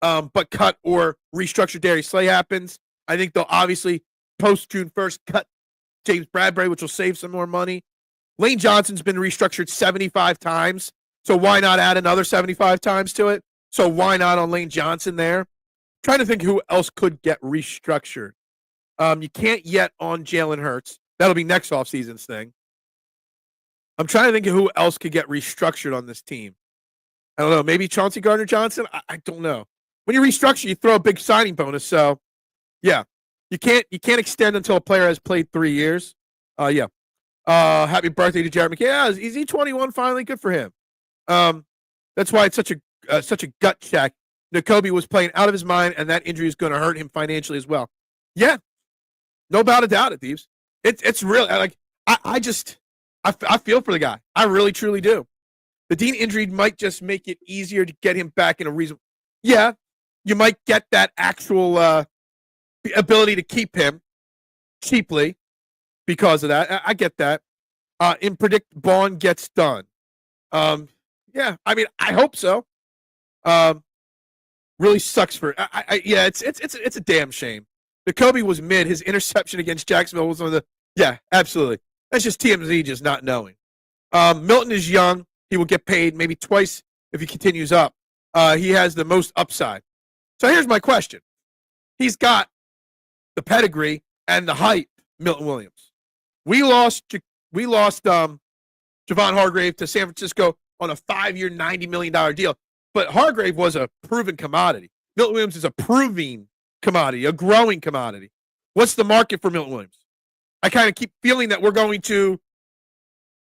but cut or restructure Darius Slay happens. I think they'll obviously post-June 1st cut James Bradbury, which will save some more money. Lane Johnson's been restructured 75 times, so why not add another 75 times to it? So why not on Lane Johnson there? Trying to think who else could get restructured. You can't yet on Jalen Hurts. That'll be next offseason's thing. I'm trying to think of who else could get restructured on this team. I don't know. Maybe Chauncey Gardner-Johnson? I don't know. When you restructure, you throw a big signing bonus. So, yeah. You can't extend until a player has played 3 years. Yeah. Happy birthday to Jared McKay. Yeah, is he 21 finally? Good for him. That's why it's such a gut check. Nakobe was playing out of his mind, and that injury is going to hurt him financially as well. Yeah. No doubt about it, Thieves. It's really, like, I feel for the guy. I really, truly do. The Dean injury might just make it easier to get him back in a reason. Yeah, you might get that actual ability to keep him cheaply because of that. I get that. In predict Bond gets done. Yeah, I mean, I hope so. Really sucks for. Yeah, it's a damn shame. Jacoby was mid. His interception against Jacksonville was one of the. Yeah, absolutely. That's just TMZ just not knowing. Milton is young. He will get paid maybe twice if he continues up. He has the most upside. So here's my question. He's got the pedigree and the height, Milton Williams. We lost Javon Hargrave to San Francisco on a 5-year, $90 million deal. But Hargrave was a proven commodity. Milton Williams is a proving commodity, a growing commodity. What's the market for Milton Williams? I kind of keep feeling that we're going to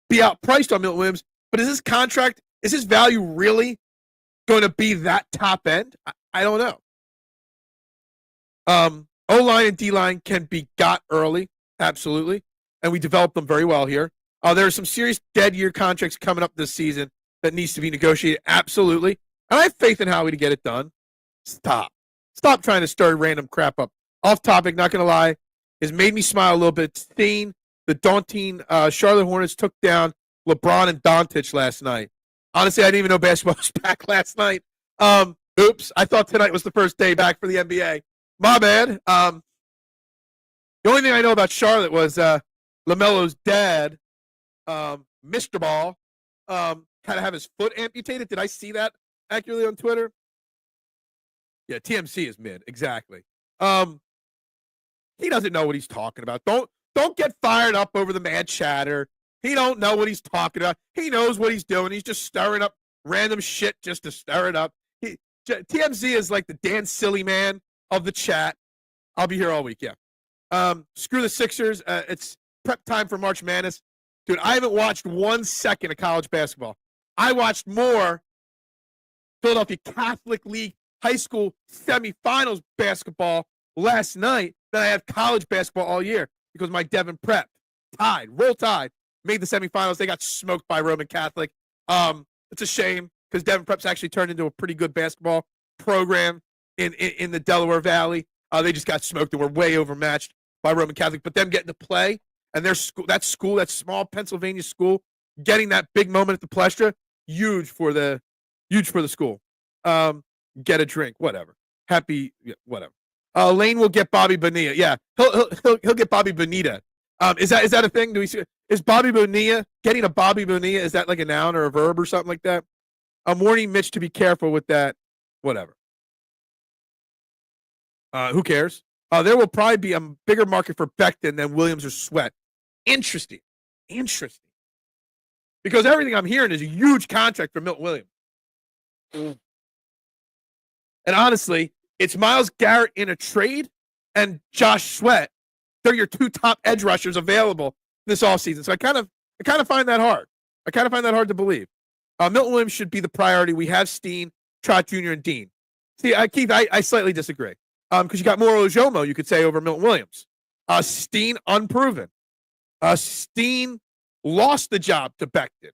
be outpriced on Milton Williams, but is this contract, is his value really going to be that top end? I don't know. O-line and D-line can be got early, absolutely, and we developed them very well here. There are some serious dead year contracts coming up this season that needs to be negotiated, absolutely. And I have faith in Howie to get it done. Stop trying to stir random crap up. Off topic, not going to lie, has made me smile a little bit. Seeing the daunting Charlotte Hornets took down LeBron and Doncic last night. Honestly, I didn't even know basketball was back last night. Oops, I thought tonight was the first day back for the NBA. My bad. The only thing I know about Charlotte was LaMelo's dad, Mr. Ball, had to have his foot amputated. Did I see that accurately on Twitter? Yeah, TMC is mid. Exactly. He doesn't know what he's talking about. Don't get fired up over the mad chatter. He don't know what he's talking about. He knows what he's doing. He's just stirring up random shit just to stir it up. TMZ is like the Dan Silly man of the chat. I'll be here all week, yeah. Screw the Sixers. It's prep time for March Madness. Dude, I haven't watched 1 second of college basketball. I watched more Philadelphia Catholic League high school semifinals basketball last night than I have college basketball all year because my Devon Prep Roll Tide, made the semifinals. They got smoked by Roman Catholic. It's a shame because Devon Prep's actually turned into a pretty good basketball program in the Delaware Valley. They just got smoked and were way overmatched by Roman Catholic. But them getting to play and their school, that small Pennsylvania school, getting that big moment at the Plestra, huge for the school. Get a drink, whatever. Happy, yeah, whatever. Lane will get Bobby Bonilla. Yeah, he'll get Bobby Bonita. Is that a thing? Is Bobby Bonilla getting a Bobby Bonilla? Is that like a noun or a verb or something like that? I'm warning Mitch to be careful with that. Whatever. Who cares? There will probably be a bigger market for Becton than Williams or Sweat. Interesting. Because everything I'm hearing is a huge contract for Milton Williams. And honestly, it's Myles Garrett in a trade and Josh Sweat. They're your 2 top edge rushers available this offseason. So I kind of find that hard. I kind of find that hard to believe. Milton Williams should be the priority. We have Steen, Trot Jr., and Dean. See, Keith, I slightly disagree. Because you got Moro Ojomo, you could say, over Milton Williams. Steen, unproven. Steen lost the job to Becton.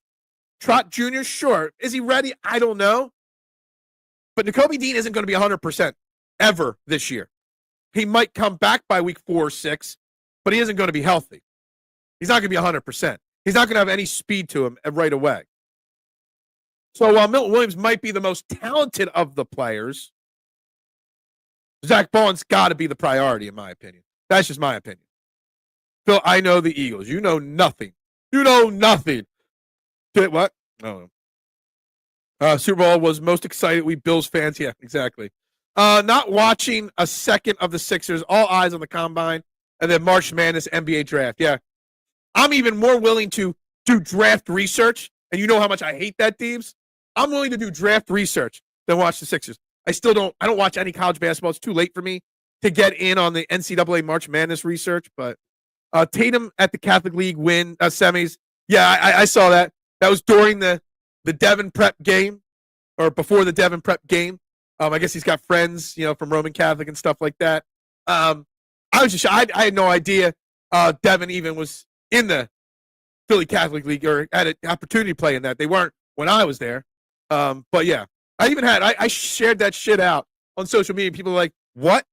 Trot Jr., sure. Is he ready? I don't know. But Nakobe Dean isn't going to be 100% ever this year. He might come back by week 4 or 6, but he isn't going to be healthy. He's not going to be 100%. He's not going to have any speed to him right away. So while Milton Williams might be the most talented of the players, Zach Bond's got to be the priority, in my opinion. That's just my opinion. Phil, I know the Eagles. You know nothing. What? Oh. Super Bowl was most excited. We Bills fans. Yeah, exactly. Not watching a second of the Sixers. All eyes on the combine and then March Madness NBA draft. Yeah. I'm even more willing to do draft research. And you know how much I hate that, Deebs. I'm willing to do draft research than watch the Sixers. I don't watch any college basketball. It's too late for me to get in on the NCAA March Madness research. But Tatum at the Catholic League win semis. Yeah, I saw that. That was during the Devon Prep game or before the Devon Prep game. I guess he's got friends, from Roman Catholic and stuff like that. I had no idea Devon even was in the Philly Catholic League or had an opportunity to play in that. They weren't when I was there. But yeah, I shared that shit out on social media. People are like, what?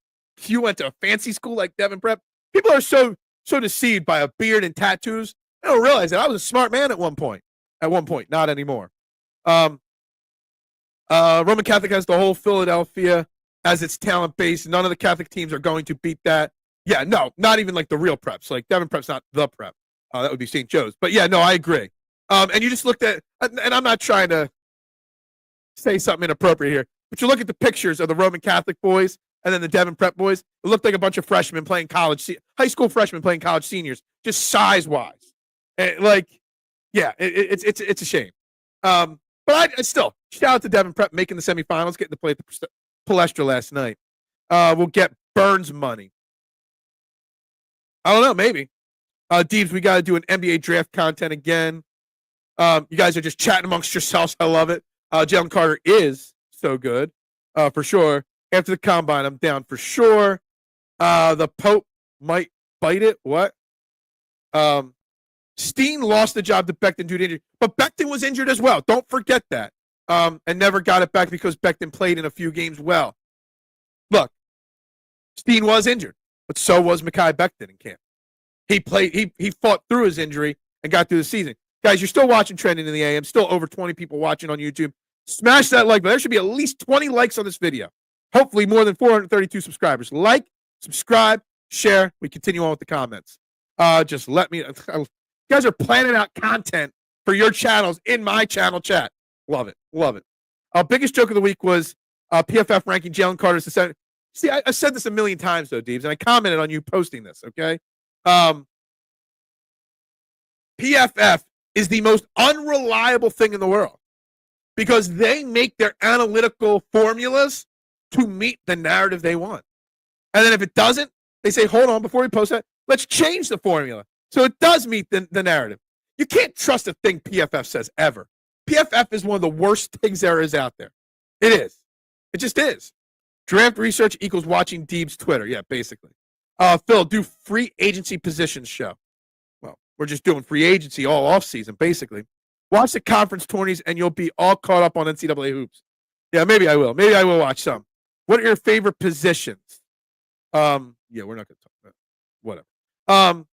You went to a fancy school like Devon Prep? People are so deceived by a beard and tattoos. I don't realize that I was a smart man at one point. At one point, not anymore. Roman Catholic has the whole Philadelphia as its talent base. None of the Catholic teams are going to beat that. Yeah, no, not even like the real preps. Like Devon Prep's not the prep. That would be St. Joe's. But yeah, no, I agree. And you just looked at, and I'm not trying to say something inappropriate here, but you look at the pictures of the Roman Catholic boys and then the Devon Prep boys. It looked like a bunch of freshmen playing high school freshmen playing college seniors, just size wise. Like, yeah, it's a shame. But I still shout out to Devon Prep making the semifinals, getting to play at the Palestra last night. We'll get Burns money. I don't know, maybe. Deebs, we got to do an NBA draft content again. You guys are just chatting amongst yourselves. I love it. Jalen Carter is so good, for sure. After the combine, I'm down for sure. The Pope might bite it. What? Steen lost the job to Becton due to injury, but Becton was injured as well. Don't forget that. And never got it back because Becton played in a few games well. Look, Steen was injured, but so was Mekhi Becton in camp. He played. He fought through his injury and got through the season. Guys, you're still watching Trending in the AM. Still over 20 people watching on YouTube. Smash that like button. There should be at least 20 likes on this video. Hopefully more than 432 subscribers. Like, subscribe, share. We continue on with the comments. Just let me. You guys are planning out content for your channels in my channel chat. Love it. Love it. Biggest joke of the week was PFF ranking Jalen Carter as the center. See, I said this a million times, though, Deebs, and I commented on you posting this, okay? PFF is the most unreliable thing in the world because they make their analytical formulas to meet the narrative they want. And then if it doesn't, they say, hold on, before we post that, let's change the formula so it does meet the narrative. You can't trust a thing PFF says ever. PFF is one of the worst things there is out there. It is. It just is. Draft research equals watching Deeb's Twitter. Yeah, basically. Phil, do free agency positions show. Well, we're just doing free agency all offseason, basically. Watch the conference tourneys, and you'll be all caught up on NCAA hoops. Yeah, maybe I will. Maybe I will watch some. What are your favorite positions? Yeah, we're not going to talk about it. Whatever.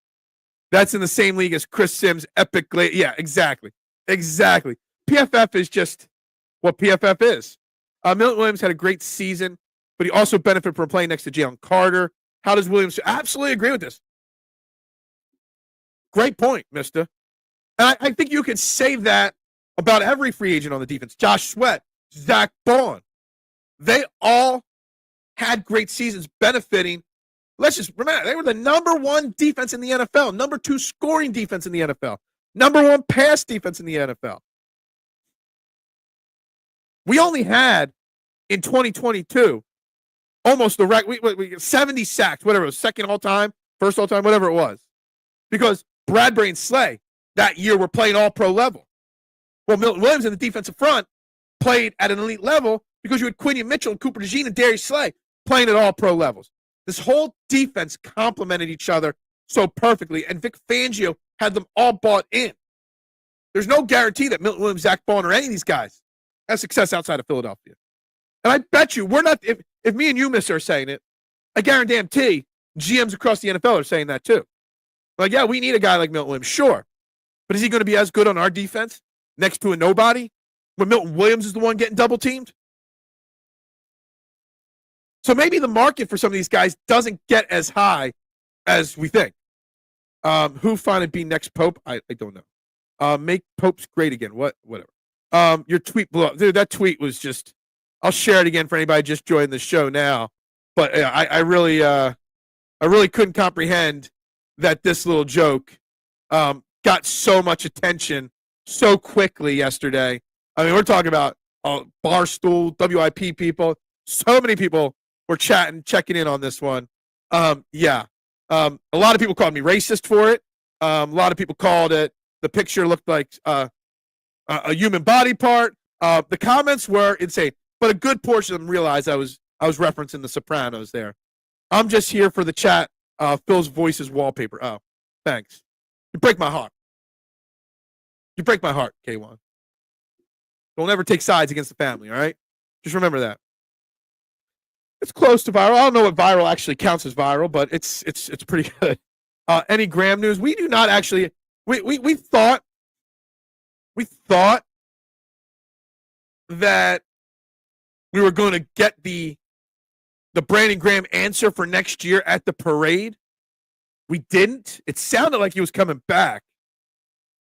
That's in the same league as Chris Sims, Epic. Yeah, exactly. Exactly. PFF is just what PFF is. Milton Williams had a great season, but he also benefited from playing next to Jalen Carter. How does Williams? Absolutely agree with this. Great point, mister. And I think you could say that about every free agent on the defense. Josh Sweat, Zach Bond. They all had great seasons benefiting. Let's just remember, they were the number one defense in the NFL, number two scoring defense in the NFL, number one pass defense in the NFL. We only had, in 2022, almost the we 70 sacks, whatever it was, second all-time, first all-time, whatever it was. Because Bradbury and Slay that year were playing all-pro level. Well, Milton Williams in the defensive front played at an elite level because you had Quinion Mitchell and Cooper DeJean and Darius Slay playing at all-pro levels. This whole defense complemented each other so perfectly, and Vic Fangio had them all bought in. There's no guarantee that Milton Williams, Zach Bond, or any of these guys have success outside of Philadelphia. And I bet you we're not, if me and you, mister, are saying it, I guarantee GMs across the NFL are saying that too. Like, yeah, we need a guy like Milton Williams, sure. But is he going to be as good on our defense next to a nobody when Milton Williams is the one getting double teamed? So maybe the market for some of these guys doesn't get as high as we think. Who finally be next Pope? I don't know. Make Popes great again. Whatever. Your tweet blew up. Dude, that tweet was just, I'll share it again for anybody just joining the show now. But I really couldn't comprehend that this little joke got so much attention so quickly yesterday. I mean, we're talking about Barstool, WIP people. So many people were checking in on this one. Yeah. A lot of people called me racist for it. A lot of people called it, the picture looked like a human body part. The comments were insane, but a good portion of them realized I was referencing The Sopranos there. I'm just here for the chat. Phil's voice is wallpaper. Oh, thanks. You break my heart. You break my heart, K1. Don't ever take sides against the family, all right? Just remember that. It's close to viral. I don't know what viral actually counts as viral, but it's pretty good. Any Graham news? We do not actually. We thought that we were going to get the Brandon Graham answer for next year at the parade. We didn't. It sounded like he was coming back.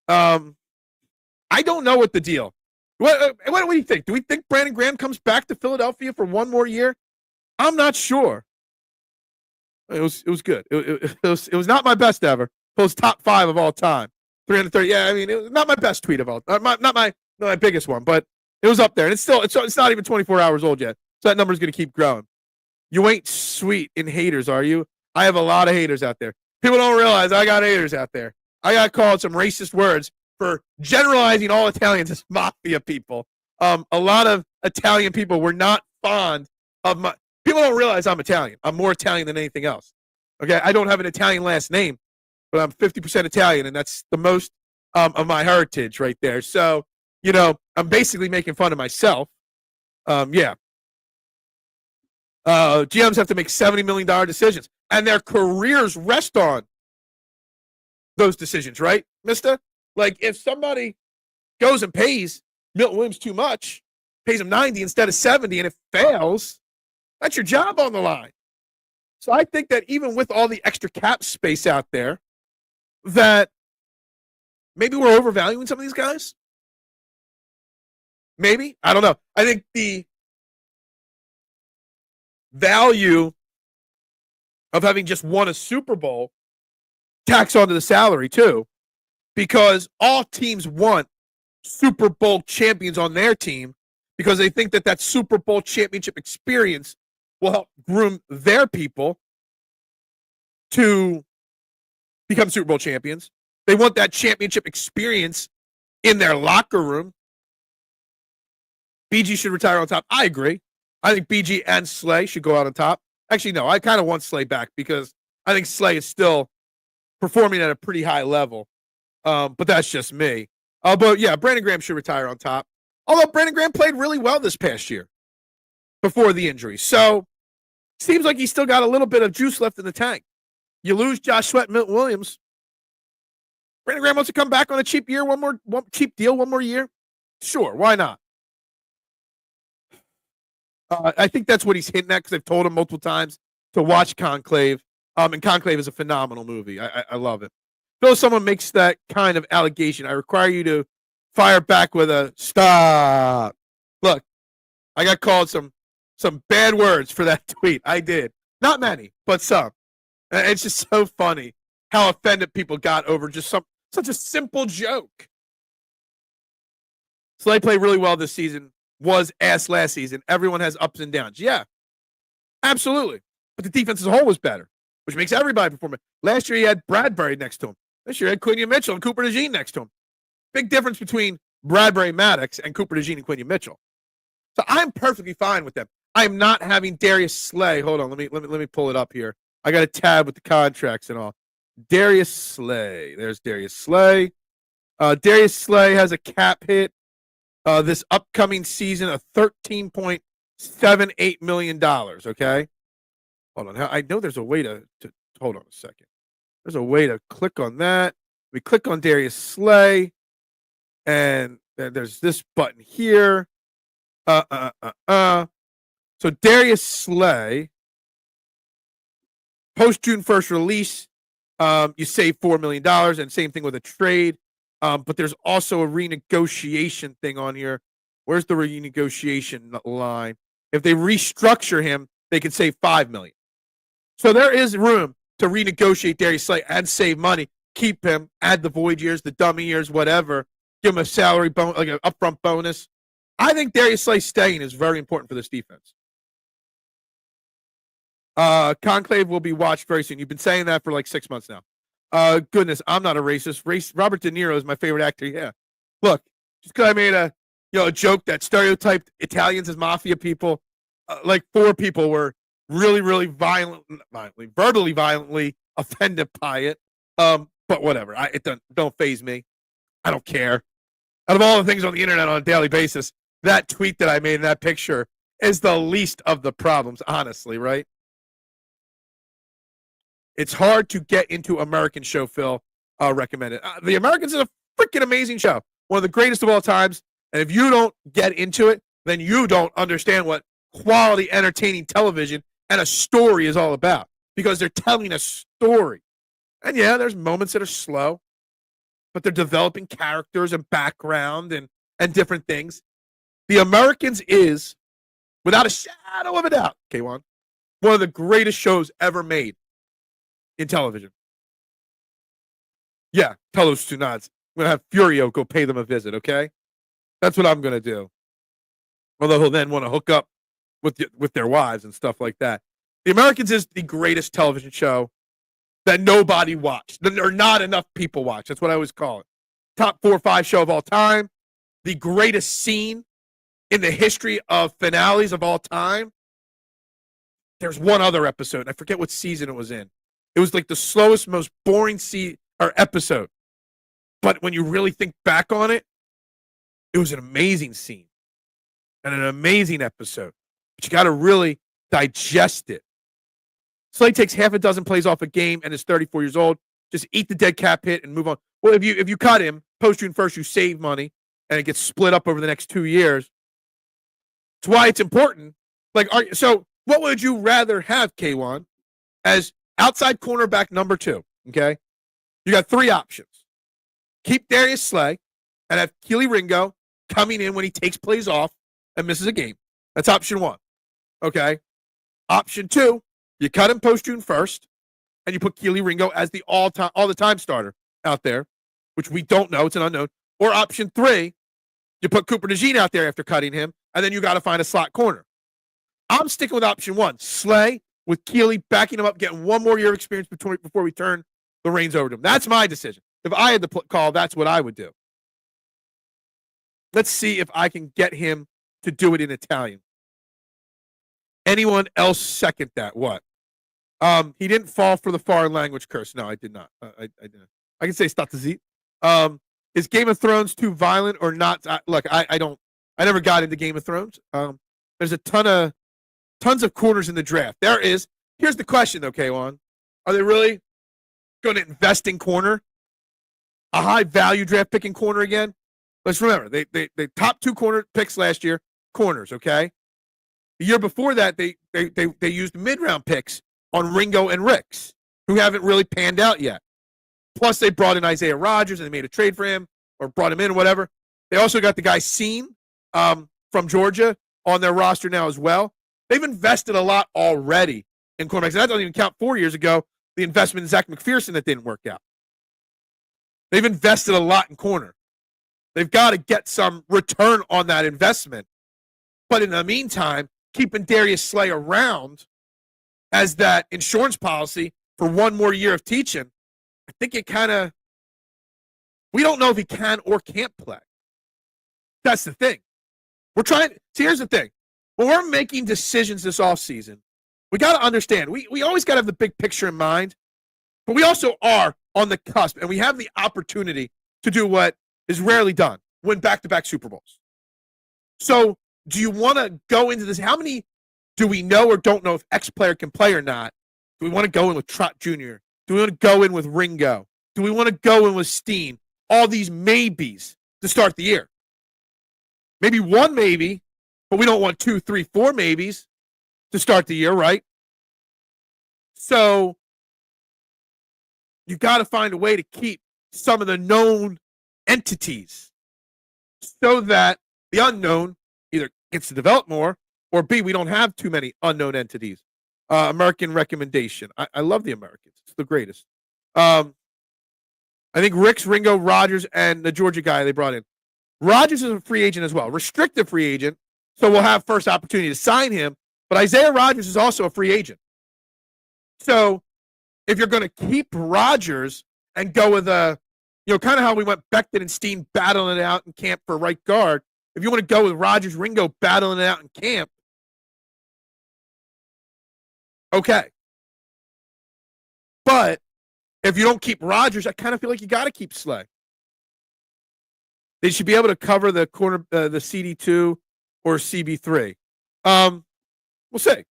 I don't know what the deal. What do you think? Do we think Brandon Graham comes back to Philadelphia for one more year? I'm not sure. It was good. It was not my best ever. It was top 5 of all time. 330. Yeah, I mean, it was not my best tweet of all. Not my biggest one, but it was up there, and it's not even 24 hours old yet. So that number's going to keep growing. You ain't sweet in haters, are you? I have a lot of haters out there. People don't realize I got haters out there. I got called some racist words for generalizing all Italians as mafia people. A lot of Italian people were not fond of my. People don't realize I'm Italian. I'm more Italian than anything else. Okay, I don't have an Italian last name, but I'm 50% Italian, and that's the most of my heritage right there. So, I'm basically making fun of myself. Yeah. GMs have to make $70 million decisions, and their careers rest on those decisions, right, mister? Like, if somebody goes and pays Milton Williams too much, pays him 90 instead of 70, and it fails, that's your job on the line. So I think that even with all the extra cap space out there, that maybe we're overvaluing some of these guys. Maybe. I don't know. I think the value of having just won a Super Bowl tacks onto the salary too, because all teams want Super Bowl champions on their team because they think that Super Bowl championship experience will help groom their people to become Super Bowl champions. They want that championship experience in their locker room. BG should retire on top. I agree. I think BG and Slay should go out on top. Actually, no, I kind of want Slay back because I think Slay is still performing at a pretty high level. But that's just me. But yeah, Brandon Graham should retire on top. Although Brandon Graham played really well this past year before the injury. So seems like he's still got a little bit of juice left in the tank. You lose Josh Sweat and Milton Williams. Brandon Graham wants to come back on a cheap deal, one more year. Sure, why not? I think that's what he's hinting at because I've told him multiple times to watch Conclave. And Conclave is a phenomenal movie. I love it. So if someone makes that kind of allegation, I require you to fire back with a stop. Look, I got called some bad words for that tweet. I did. Not many, but some. And it's just so funny how offended people got over just such a simple joke. Slay played really well this season. Was ass last season. Everyone has ups and downs. Yeah, absolutely. But the defense as a whole was better, which makes everybody perform. Last year, he had Bradbury next to him. This year, he had Quinion Mitchell and Cooper DeJean next to him. Big difference between Bradbury Maddox and Cooper DeJean and Quinion Mitchell. So I'm perfectly fine with them. I'm not having Darius Slay. Hold on, let me pull it up here. I got a tab with the contracts and all. Darius Slay. There's Darius Slay. Darius Slay has a cap hit this upcoming season of $13.78 million. Okay, hold on. I know there's a way to hold on a second. There's a way to click on that. We click on Darius Slay, and then there's this button here. So Darius Slay, post June 1st release, you save $4 million, and same thing with a trade. But there's also a renegotiation thing on here. Where's the renegotiation line? If they restructure him, they can save $5 million. So there is room to renegotiate Darius Slay and save money. Keep him, add the void years, the dummy years, whatever. Give him a salary bonus, like an upfront bonus. I think Darius Slay staying is very important for this defense. Conclave will be watched very soon. You've been saying that for like 6 months now. Goodness, I'm not a racist. Robert De Niro is my favorite actor. Yeah. Look, just because I made a joke that stereotyped Italians as mafia people, like 4 people were really, really verbally violently offended by it. But whatever. It don't faze me. I don't care. Out of all the things on the internet on a daily basis, that tweet that I made in that picture is the least of the problems, honestly, right? It's hard to get into American show, Phil. Recommend it. The Americans is a freaking amazing show. One of the greatest of all times. And if you don't get into it, then you don't understand what quality, entertaining television and a story is all about. Because they're telling a story. And yeah, there's moments that are slow, but they're developing characters and background and different things. The Americans is, without a shadow of a doubt, K1, one of the greatest shows ever made in television. Yeah, tell those two nods. I'm going to have Furio go pay them a visit, okay? That's what I'm going to do. Although he'll then want to hook up with their wives and stuff like that. The Americans is the greatest television show that nobody watched, or not enough people watch. That's what I always call it. Top 4 or 5 show of all time. The greatest scene in the history of finales of all time. There's one other episode. I forget what season it was in. It was like the slowest, most boring episode. But when you really think back on it, it was an amazing scene and an amazing episode. But you got to really digest it. Slay takes half a dozen plays off a game and is 34 years old. Just eat the dead cap hit and move on. Well, if you cut him post June 1st, you save money and it gets split up over the next 2 years. That's why it's important. So what would you rather have, K1, as outside cornerback number 2? Okay, you got 3 options. Keep Darius Slay and have Keely Ringo coming in when he takes plays off and misses a game. That's option 1. Okay. Option 2, you cut him post June 1st and you put Keely Ringo as the all the time starter out there, which we don't know. It's an unknown. Or option 3, you put Cooper DeJean out there after cutting him, and then you got to find a slot corner. I'm sticking with option 1. Slay with Keely backing him up, getting one more year of experience before we turn the reins over to him. That's my decision. If I had the call, that's what I would do. Let's see if I can get him to do it in Italian. Anyone else second that? What? He didn't fall for the foreign language curse. No, I did not. I didn't. I can say statazit. Is Game of Thrones too violent or not? Look, I don't. I never got into Game of Thrones. There's a tons of corners in the draft. There is. Here's the question, though, K1. Are they really going to invest in corner? A high value draft picking corner again? Let's remember, they top 2 corner picks last year, corners, okay? The year before that, they used mid-round picks on Ringo and Ricks, who haven't really panned out yet. Plus, they brought in Isaiah Rodgers and they made a trade for him or brought him in, whatever. They also got the guy Seen from Georgia on their roster now as well. They've invested a lot already in cornerbacks. And that doesn't even count 4 years ago, the investment in Zach McPherson that didn't work out. They've invested a lot in corner. They've got to get some return on that investment. But in the meantime, keeping Darius Slay around as that insurance policy for one more year of teaching, I think it kind of, we don't know if he can or can't play. That's the thing. We're trying, see, here's the thing. When we're making decisions this offseason, we got to understand, we always got to have the big picture in mind, but we also are on the cusp, and we have the opportunity to do what is rarely done, win back-to-back Super Bowls. So do you want to go into this? How many do we know or don't know if X player can play or not? Do we want to go in with Trot Jr.? Do we want to go in with Ringo? Do we want to go in with Steen? All these maybes to start the year. Maybe one maybe, but we don't want 2, 3, 4 maybes to start the year, right? So you got to find a way to keep some of the known entities so that the unknown either gets to develop more or B, we don't have too many unknown entities. American recommendation. I love the Americans. It's the greatest. I think Ricks, Ringo, Rodgers, and the Georgia guy they brought in. Rodgers is a free agent as well. Restricted free agent, so we'll have first opportunity to sign him. But Isaiah Rodgers is also a free agent. So if you're going to keep Rodgers and go with kind of how we went Becton and Steen battling it out in camp for right guard, if you want to go with Rodgers, Ringo battling it out in camp, okay. But if you don't keep Rodgers, I kind of feel like you got to keep Slay. They should be able to cover the corner, the CD2 or CB3. We'll see.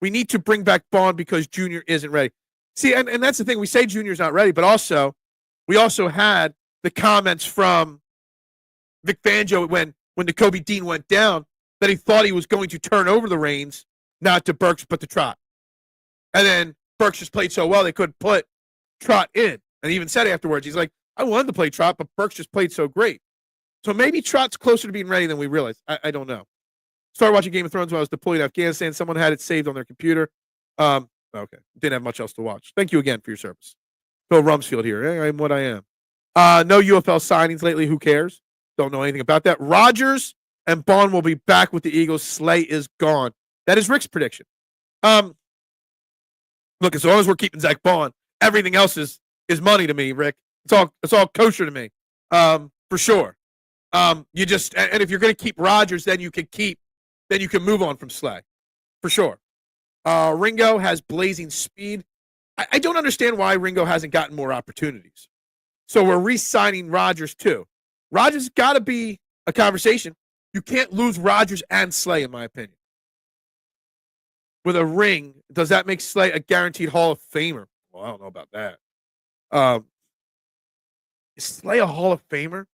We need to bring back Bond because Junior isn't ready. See, and that's the thing. We say Junior's not ready, but also we also had the comments from Vic Fangio when Jacoby Dean went down that he thought he was going to turn over the reins, not to Burks, but to Trot. And then Burks just played so well they couldn't put Trot in. And he even said afterwards, he's like, I wanted to play Trot, but Burks just played so great. So maybe Trot's closer to being ready than we realized. I don't know. Started watching Game of Thrones when I was deployed in Afghanistan. Someone had it saved on their computer. Okay. Didn't have much else to watch. Thank you again for your service. Phil Rumsfield here. I'm what I am. No UFL signings lately. Who cares? Don't know anything about that. Rodgers and Bond will be back with the Eagles. Slay is gone. That is Rick's prediction. Look, as long as we're keeping Zach Bond, everything else is money to me, Rick. It's all kosher to me. For sure. You just, and if you're going to keep Rodgers, then you can move on from Slay. For sure. Ringo has blazing speed. I don't understand why Ringo hasn't gotten more opportunities. So we're re-signing Rodgers too. Rodgers got to be a conversation. You can't lose Rodgers and Slay, in my opinion. With a ring, does that make Slay a guaranteed Hall of Famer? Well, I don't know about that. Is Slay a Hall of Famer?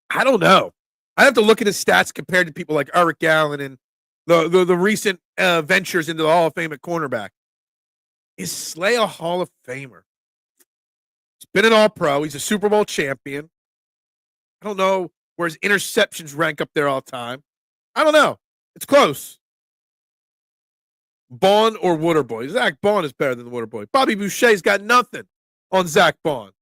I don't know. I have to look at his stats compared to people like Eric Allen and the recent ventures into the Hall of Fame at cornerback. Is Slay a Hall of Famer? He's been an All-Pro. He's a Super Bowl champion. I don't know where his interceptions rank up there all the time. I don't know. It's close. Bond or Waterboy? Zach Bond is better than the Waterboy. Bobby Boucher's got nothing on Zach Bond.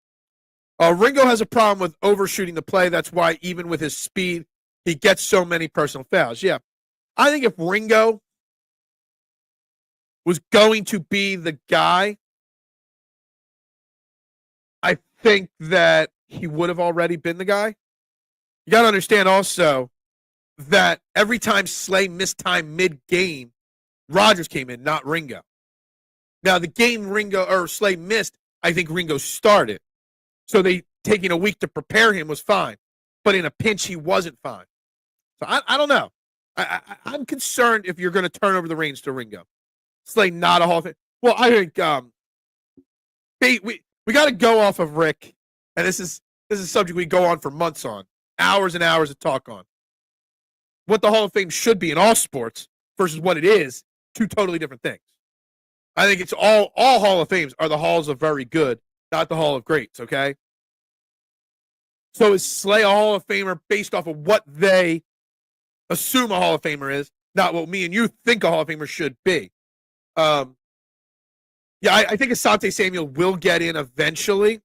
Ringo has a problem with overshooting the play. That's why even with his speed, he gets so many personal fouls. Yeah. I think if Ringo was going to be the guy, I think that he would have already been the guy. You got to understand also that every time Slay missed time mid-game, Rodgers came in, not Ringo. Now, the game Slay missed, I think Ringo started. So taking a week to prepare him was fine. But in a pinch, he wasn't fine. So I don't know. I'm concerned if you're going to turn over the reins to Ringo. Slay not a Hall of Fame. Well, I think we got to go off of Rick, and this is a subject we go on for months on, hours and hours of talk on. What the Hall of Fame should be in all sports versus what it is, two totally different things. I think it's all Hall of Fames are the halls of very good, not the Hall of Greats, okay? So is Slay a Hall of Famer based off of what they assume a Hall of Famer is, not what me and you think a Hall of Famer should be? Yeah, I think Asante Samuel will get in eventually.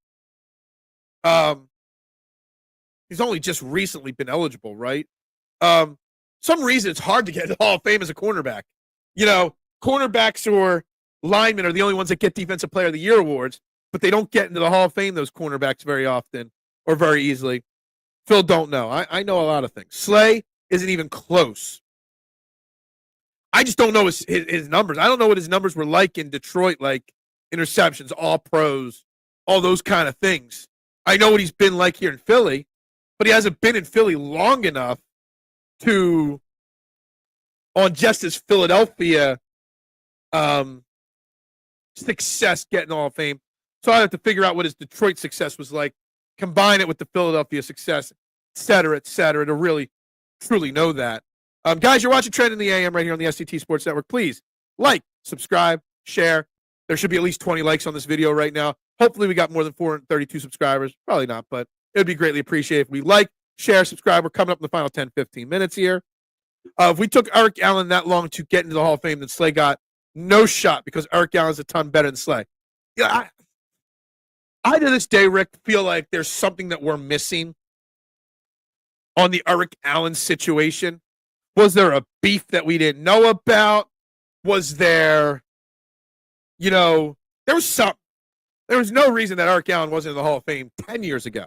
He's only just recently been eligible, right? Some reason it's hard to get in the Hall of Fame as a cornerback. You know, cornerbacks or linemen are the only ones that get Defensive Player of the Year awards, but they don't get into the Hall of Fame, those cornerbacks, very often or very easily. Phil don't know. I know a lot of things. Slay isn't even close. I just don't know his numbers. I don't know what his numbers were like in Detroit, like interceptions, all pros, all those kind of things. I know what he's been like here in Philly, but he hasn't been in Philly long enough to, on just his Philadelphia success, getting Hall of Fame. So I have to figure out what his Detroit success was like, combine it with the Philadelphia success, et cetera, to really, truly know that. Guys, you're watching Trend in the AM right here on the STT Sports Network. Please like, subscribe, share. There should be at least 20 likes on this video right now. Hopefully we got more than 432 subscribers. Probably not, but it would be greatly appreciated if we like, share, subscribe. We're coming up in the final 10, 15 minutes here. If we took Eric Allen that long to get into the Hall of Fame, then Slay got no shot because Eric Allen's a ton better than Slay. Yeah, I to this day, Rick, feel like there's something that we're missing on the Eric Allen situation. Was there a beef that we didn't know about? Was there, there was something. There was no reason that Eric Allen wasn't in the Hall of Fame 10 years ago.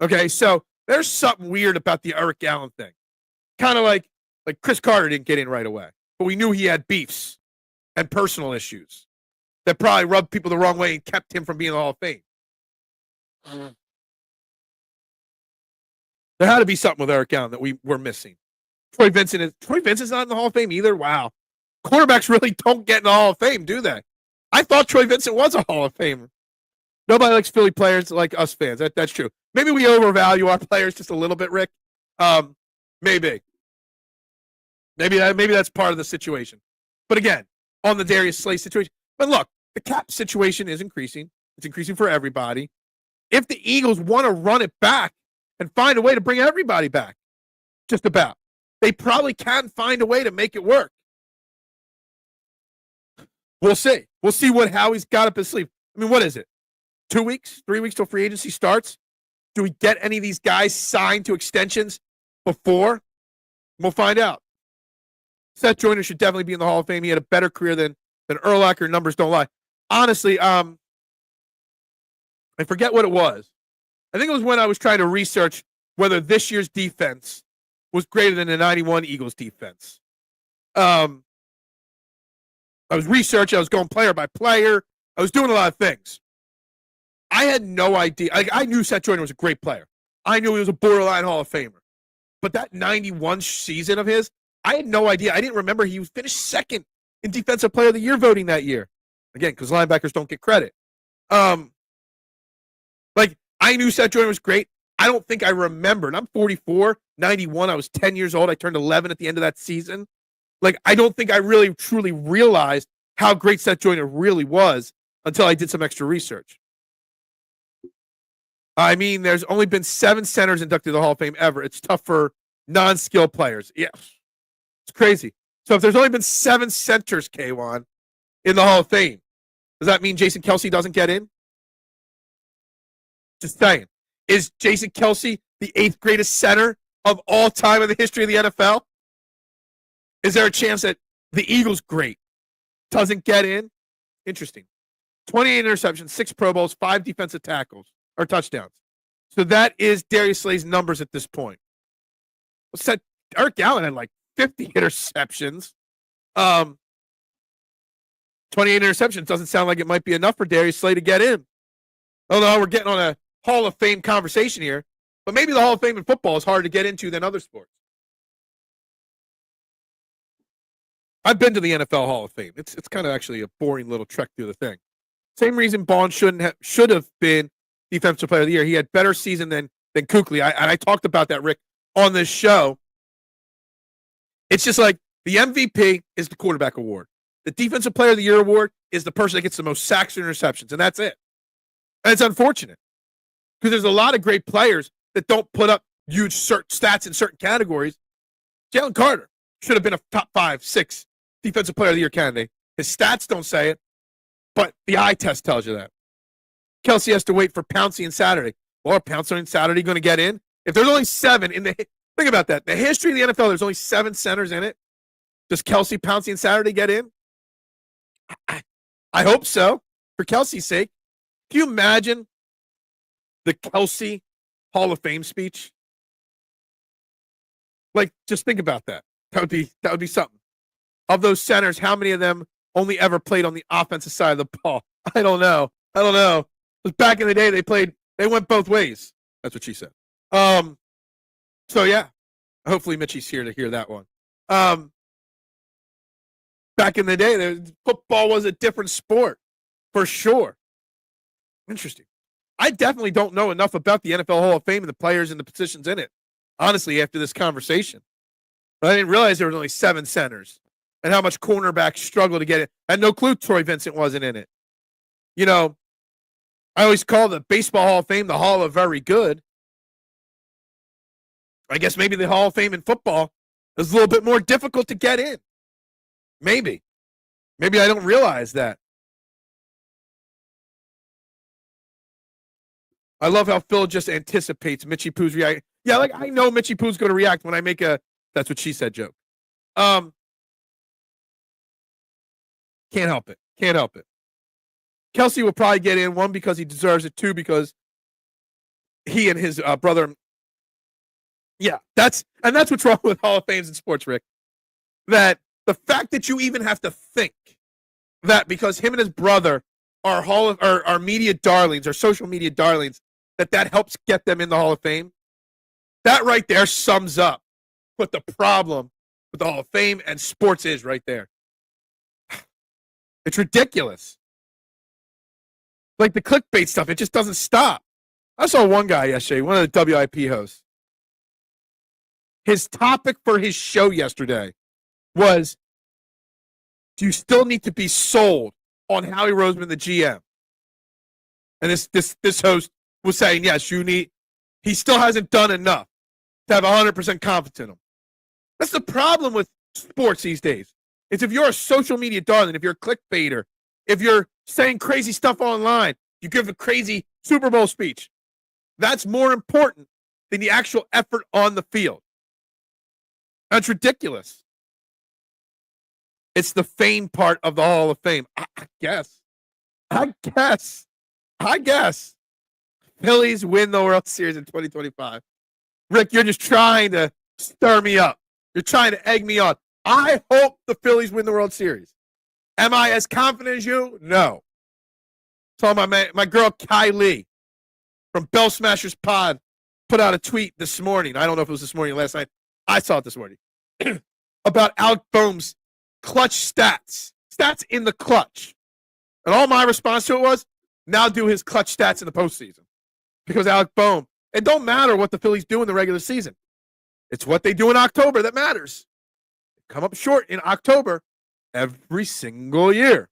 Okay, so there's something weird about the Eric Allen thing. Kind of like Chris Carter didn't get in right away, but we knew he had beefs and personal issues that probably rubbed people the wrong way and kept him from being in the Hall of Fame. There had to be something with Eric Allen that we were missing. Troy Vincent's not in the Hall of Fame either. Wow. Quarterbacks really don't get in the Hall of Fame, do they? I thought Troy Vincent was a Hall of Famer. Nobody likes Philly players like us fans. That's true. Maybe we overvalue our players just a little bit, Rick. Maybe that's part of the situation. But again, on the Darius Slay situation. But look, the cap situation is increasing. It's increasing for everybody. If the Eagles want to run it back and find a way to bring everybody back, just about, they probably can find a way to make it work. We'll see. We'll see what Howie's got up his sleeve. I mean, what is it? 2 weeks, 3 weeks till free agency starts? Do we get any of these guys signed to extensions before? We'll find out. Seth Joyner should definitely be in the Hall of Fame. He had a better career than Urlacher. Numbers don't lie. Honestly, I forget what it was. I think it was when I was trying to research whether this year's defense was greater than the 91 Eagles defense. I was researching. I was going player by player. I was doing a lot of things. I had no idea. I knew Seth Joyner was a great player. I knew he was a borderline Hall of Famer. But that 91 season of his, I had no idea. I didn't remember he finished second in Defensive Player of the Year voting that year. Again, because linebackers don't get credit. I knew Seth Joyner was great. I don't think I remembered. I'm 44, 91. I was 10 years old. I turned 11 at the end of that season. I don't think I really, truly realized how great Seth Joyner really was until I did some extra research. I mean, there's only been 7 centers inducted to the Hall of Fame ever. It's tough for non-skilled players. Yeah, it's crazy. So if there's only been 7 centers, K1, in the Hall of Fame, does that mean Jason Kelce doesn't get in? Just saying. Is Jason Kelce the 8th greatest center of all time in the history of the NFL? Is there a chance that the Eagles great doesn't get in? Interesting. 28 interceptions, 6 Pro Bowls, 5 defensive tackles or touchdowns. So that is Darius Slay's numbers at this point. Eric Allen had 50 interceptions. 28 interceptions doesn't sound like it might be enough for Darius Slay to get in. Oh no, we're getting on a Hall of Fame conversation here, but maybe the Hall of Fame in football is harder to get into than other sports. I've been to the NFL Hall of Fame. It's kind of actually a boring little trek through the thing. Same reason Bond should have been Defensive Player of the Year. He had better season than Kuechly. I talked about that, Rick, on this show. It's just the MVP is the quarterback award. The Defensive Player of the Year award is the person that gets the most sacks or interceptions, and that's it. And it's unfortunate because there's a lot of great players that don't put up huge stats in certain categories. Jalen Carter should have been a top 5, 6 Defensive Player of the Year candidate. His stats don't say it, but the eye test tells you that. Kelce has to wait for Pouncey and Saturday. Well, are Pouncey and Saturday going to get in? If there's only 7 in think about that. The history of the NFL, there's only 7 centers in it. Does Kelce, Pouncey, and Saturday get in? I hope so, for Kelce's sake. Can you imagine the Kelce Hall of Fame speech? Just think about that. That would be something. Of those centers, how many of them only ever played on the offensive side of the ball? I don't know. Because back in the day, they went both ways. That's what she said. So yeah, hopefully Mitchie's here to hear that one. Back in the day, football was a different sport, for sure. Interesting. I definitely don't know enough about the NFL Hall of Fame and the players and the positions in it, honestly, after this conversation. But I didn't realize there was only 7 centers and how much cornerbacks struggle to get it. I had no clue Troy Vincent wasn't in it. I always call the Baseball Hall of Fame the Hall of Very Good. I guess maybe the Hall of Fame in football is a little bit more difficult to get in. Maybe. Maybe I don't realize that. I love how Phil just anticipates Mitchie Poo's reaction. Yeah, I know Mitchie Poo's going to react when I make a "that's what she said" joke. Can't help it. Kelce will probably get in, 1, because he deserves it, 2, because he and his brother. Yeah, that's what's wrong with Hall of Fames in sports, Rick. That the fact that you even have to think that because him and his brother are media darlings, or social media darlings, that helps get them in the Hall of Fame. That right there sums up what the problem with the Hall of Fame and sports is right there. It's ridiculous. Like the clickbait stuff, it just doesn't stop. I saw one guy yesterday, one of the WIP hosts. His topic for his show yesterday was, do you still need to be sold on Howie Roseman, the GM? And this host was saying, yes, you need. He still hasn't done enough to have 100% confidence in him. That's the problem with sports these days. It's if you're a social media darling, if you're a clickbaiter, if you're saying crazy stuff online, you give a crazy Super Bowl speech. That's more important than the actual effort on the field. That's ridiculous. It's the fame part of the Hall of Fame. I guess. Phillies win the World Series in 2025. Rick, you're just trying to stir me up. You're trying to egg me on. I hope the Phillies win the World Series. Am I as confident as you? No. So my girl Kylie from Bell Smashers Pod put out a tweet this morning. I don't know if it was this morning or last night. I saw it this morning. About Alec Boehm's clutch stats. Stats in the clutch. And all my response to it was, now do his clutch stats in the postseason. Because Alec Boehm, it don't matter what the Phillies do in the regular season. It's what they do in October that matters. They come up short in October every single year.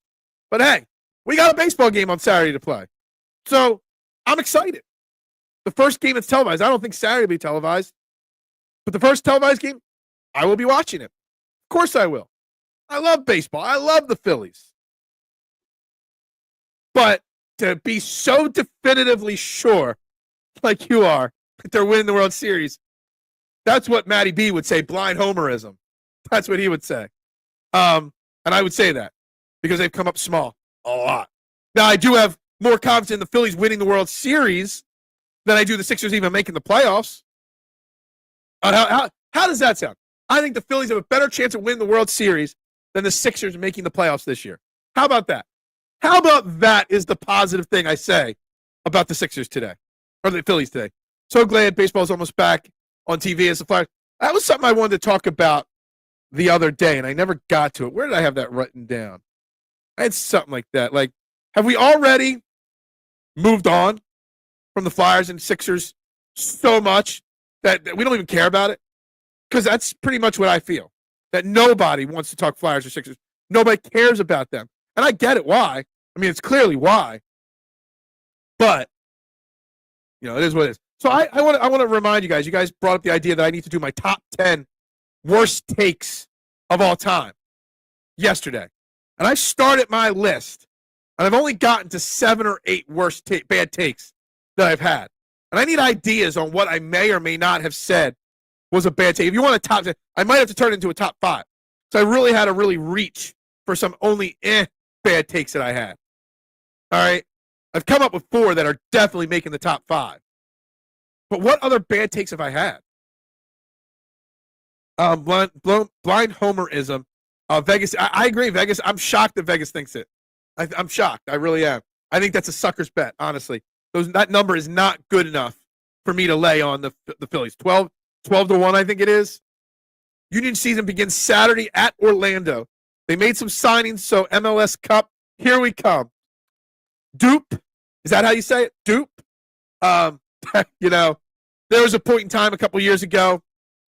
But hey, we got a baseball game on Saturday to play. So I'm excited. The first game that's televised, I don't think Saturday will be televised. But the first televised game, I will be watching it. Of course I will. I love baseball. I love the Phillies. But to be so definitively sure, like you are, that they're winning the World Series, that's what Matty B would say, blind homerism. That's what he would say. And I would say that because they've come up small a lot. Now, I do have more confidence in the Phillies winning the World Series than I do the Sixers even making the playoffs. How does that sound? I think the Phillies have a better chance of winning the World Series than the Sixers making the playoffs this year. How about that? How about that is the positive thing I say about the Sixers today, or the Phillies today. So glad baseball is almost back on TV as the Flyers. That was something I wanted to talk about the other day, and I never got to it. Where did I have that written down? I had something like that. Like, have we already moved on from the Flyers and Sixers so much that we don't even care about it? Because that's pretty much what I feel, that nobody wants to talk Flyers or Sixers. Nobody cares about them. And I get it why. I mean, it's clearly why. But, you know, it is what it is. So I want to remind you guys brought up the idea that I need to do my top 10 worst takes of all time yesterday. And I started my list, and I've only gotten to 7 or 8 bad takes that I've had. And I need ideas on what I may or may not have said was a bad take. If you want a top 10, I might have to turn it into a top 5. So I really had to reach for some only bad takes that I had. All right? I've come up with 4 that are definitely making the top 5. But what other bad takes have I had? Blind homerism. Vegas. I agree, Vegas. I'm shocked that Vegas thinks it. I'm shocked. I really am. I think that's a sucker's bet, honestly. That number is not good enough for me to lay on the Phillies. 12 to 1, I think it is. Union season begins Saturday at Orlando. They made some signings, so MLS Cup, here we come. Dupe. Is that how you say it? Dupe. You know, there was a point in time a couple years ago,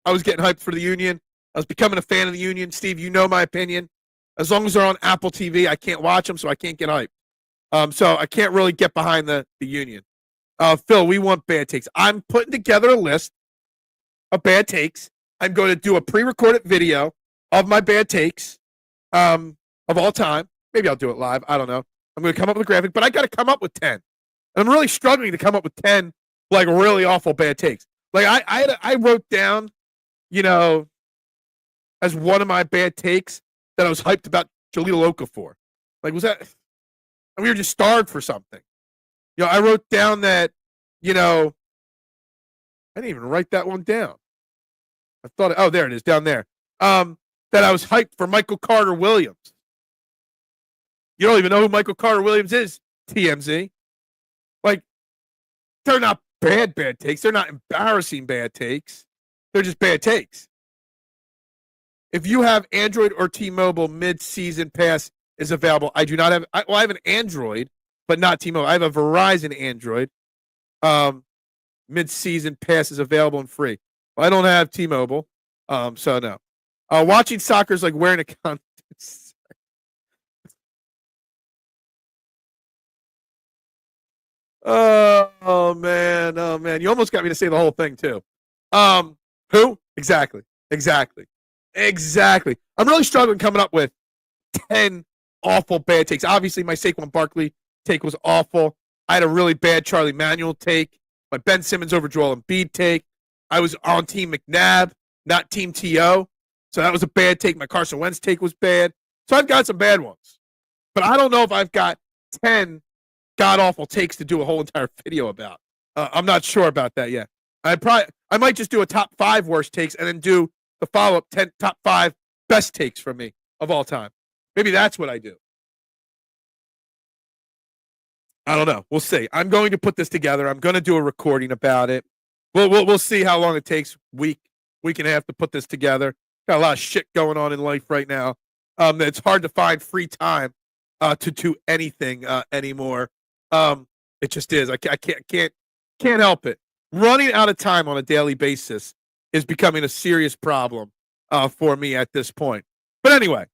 I was getting hyped for the Union. I was becoming a fan of the Union. Steve, you know my opinion. As long as they're on Apple TV, I can't watch them, so I can't get hyped. So I can't really get behind the Union. Phil, we want bad takes. I'm putting together a list of bad takes. I'm going to do a pre-recorded video of my bad takes of all time. Maybe I'll do it live. I don't know. I'm going to come up with a graphic, but I got to come up with 10. And I'm really struggling to come up with 10 like really awful bad takes. Like I wrote down, you know, as one of my bad takes that I was hyped about Jaleel Okafor. Like, was that? And we were just starved for something. You know, I wrote down that, you know, I didn't even write that one down. I thought, oh, there it is, down there. That I was hyped for Michael Carter Williams. You don't even know who Michael Carter Williams is, TMZ. Like, they're not bad takes. They're not embarrassing bad takes. They're just bad takes. If you have Android or T-Mobile, mid-season pass is available. I do not have. I have an Android, but not T-Mobile. I have a Verizon Android. Mid-season pass is available and free. Well, I don't have T-Mobile, so no. Watching soccer is like wearing a condom. Oh man. You almost got me to say the whole thing too. Who? Exactly. I'm really struggling coming up with 10 awful bad takes. Obviously, my Saquon Barkley take was awful. I had a really bad Charlie Manuel take. My Ben Simmons over Joel Embiid take. I was on Team McNabb, not Team T.O. So that was a bad take. My Carson Wentz take was bad. So I've got some bad ones. But I don't know if I've got 10 god-awful takes to do a whole entire video about. I'm not sure about that yet. I might just do a top 5 worst takes and then do the follow-up 10 top 5 best takes from me of all time. Maybe that's what I do. I don't know. We'll see. I'm going to put this together. I'm going to do a recording about it. We'll see how long it takes. Week and a half to put this together. Got a lot of shit going on in life right now. It's hard to find free time to do anything anymore. It just is. I can't help it. Running out of time on a daily basis is becoming a serious problem for me at this point. But anyway,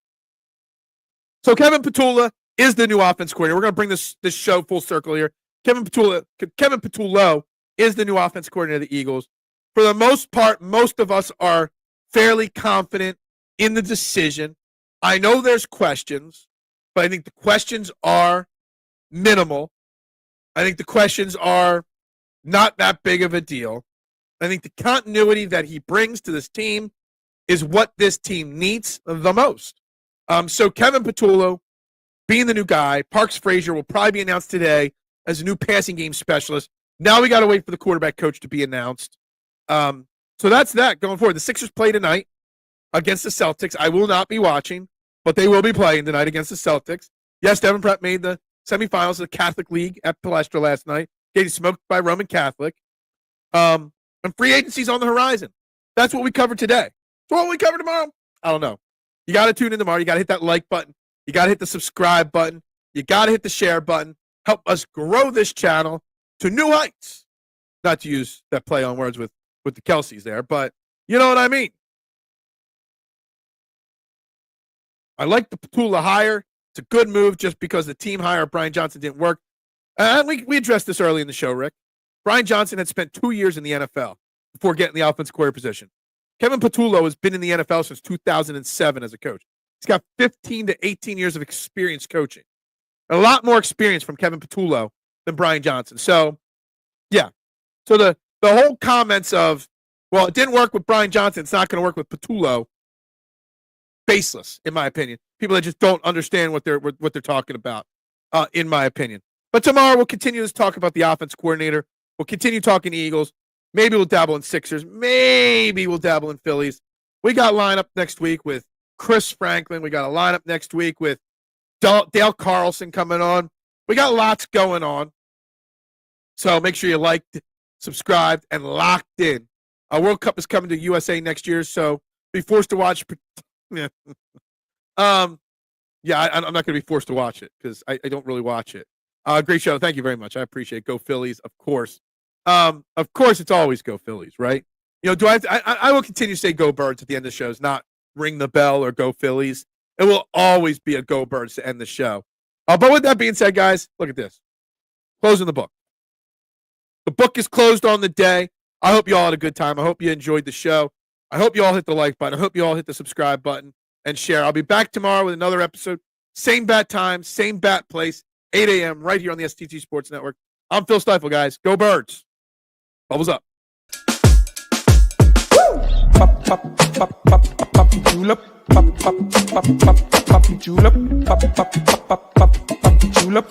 so Kevin Patullo is the new offense coordinator. We're going to bring this show full circle here. Kevin Patullo is the new offense coordinator of the Eagles. For the most part, most of us are fairly confident in the decision. I know there's questions, but I think the questions are minimal. I think the questions are not that big of a deal. I think the continuity that he brings to this team is what this team needs the most. So Kevin Patullo, being the new guy, Parks Frazier will probably be announced today as a new passing game specialist. Now we got to wait for the quarterback coach to be announced. So that's that going forward. The Sixers play tonight against the Celtics. I will not be watching, but they will be playing tonight against the Celtics. Yes, Devin Pratt made the semifinals of the Catholic League at Palestra last night, getting smoked by Roman Catholic. And free agency's on the horizon. That's what we covered today. So what will we cover tomorrow? I don't know. You got to tune in tomorrow. You got to hit that like button. You got to hit the subscribe button. You got to hit the share button. Help us grow this channel to new heights. Not to use that play on words with the Kelseys there, but you know what I mean. I like the Patullo hire. It's a good move just because the team hire of Brian Johnson didn't work. And we addressed this early in the show, Rick. Brian Johnson had spent 2 years in the NFL before getting the offensive coordinator position. Kevin Patullo has been in the NFL since 2007 as a coach. He's got 15 to 18 years of experience coaching. A lot more experience from Kevin Patullo than Brian Johnson. So, yeah. So the whole comments of, well, it didn't work with Brian Johnson, it's not going to work with Patullo, baseless, in my opinion. People that just don't understand what they're talking about, in my opinion. But tomorrow we'll continue to talk about the offense coordinator. We'll continue talking Eagles. Maybe we'll dabble in Sixers. Maybe we'll dabble in Phillies. We got lineup next week with Chris Franklin. We got a lineup next week with Dale Carlson coming on. We got lots going on. So make sure you liked, subscribed, and locked in. Our World Cup is coming to USA next year, so be forced to watch. Yeah, I'm not going to be forced to watch it because I don't really watch it. Great show. Thank you very much. I appreciate it. Go Phillies, of course. Of course, it's always go Phillies, right? You know, do I have to, I will continue to say go Birds at the end of the shows, not ring the bell or go Phillies. It will always be a go Birds to end the show. But with that being said, guys, look at this. Closing the book. The book is closed on the day. I hope you all had a good time. I hope you enjoyed the show. I hope you all hit the like button. I hope you all hit the subscribe button and share. I'll be back tomorrow with another episode. Same bat time, same bat place, 8 a.m. right here on the STT Sports Network. I'm Phil Stiefel, guys. Go Birds. Bubbles up. Julep.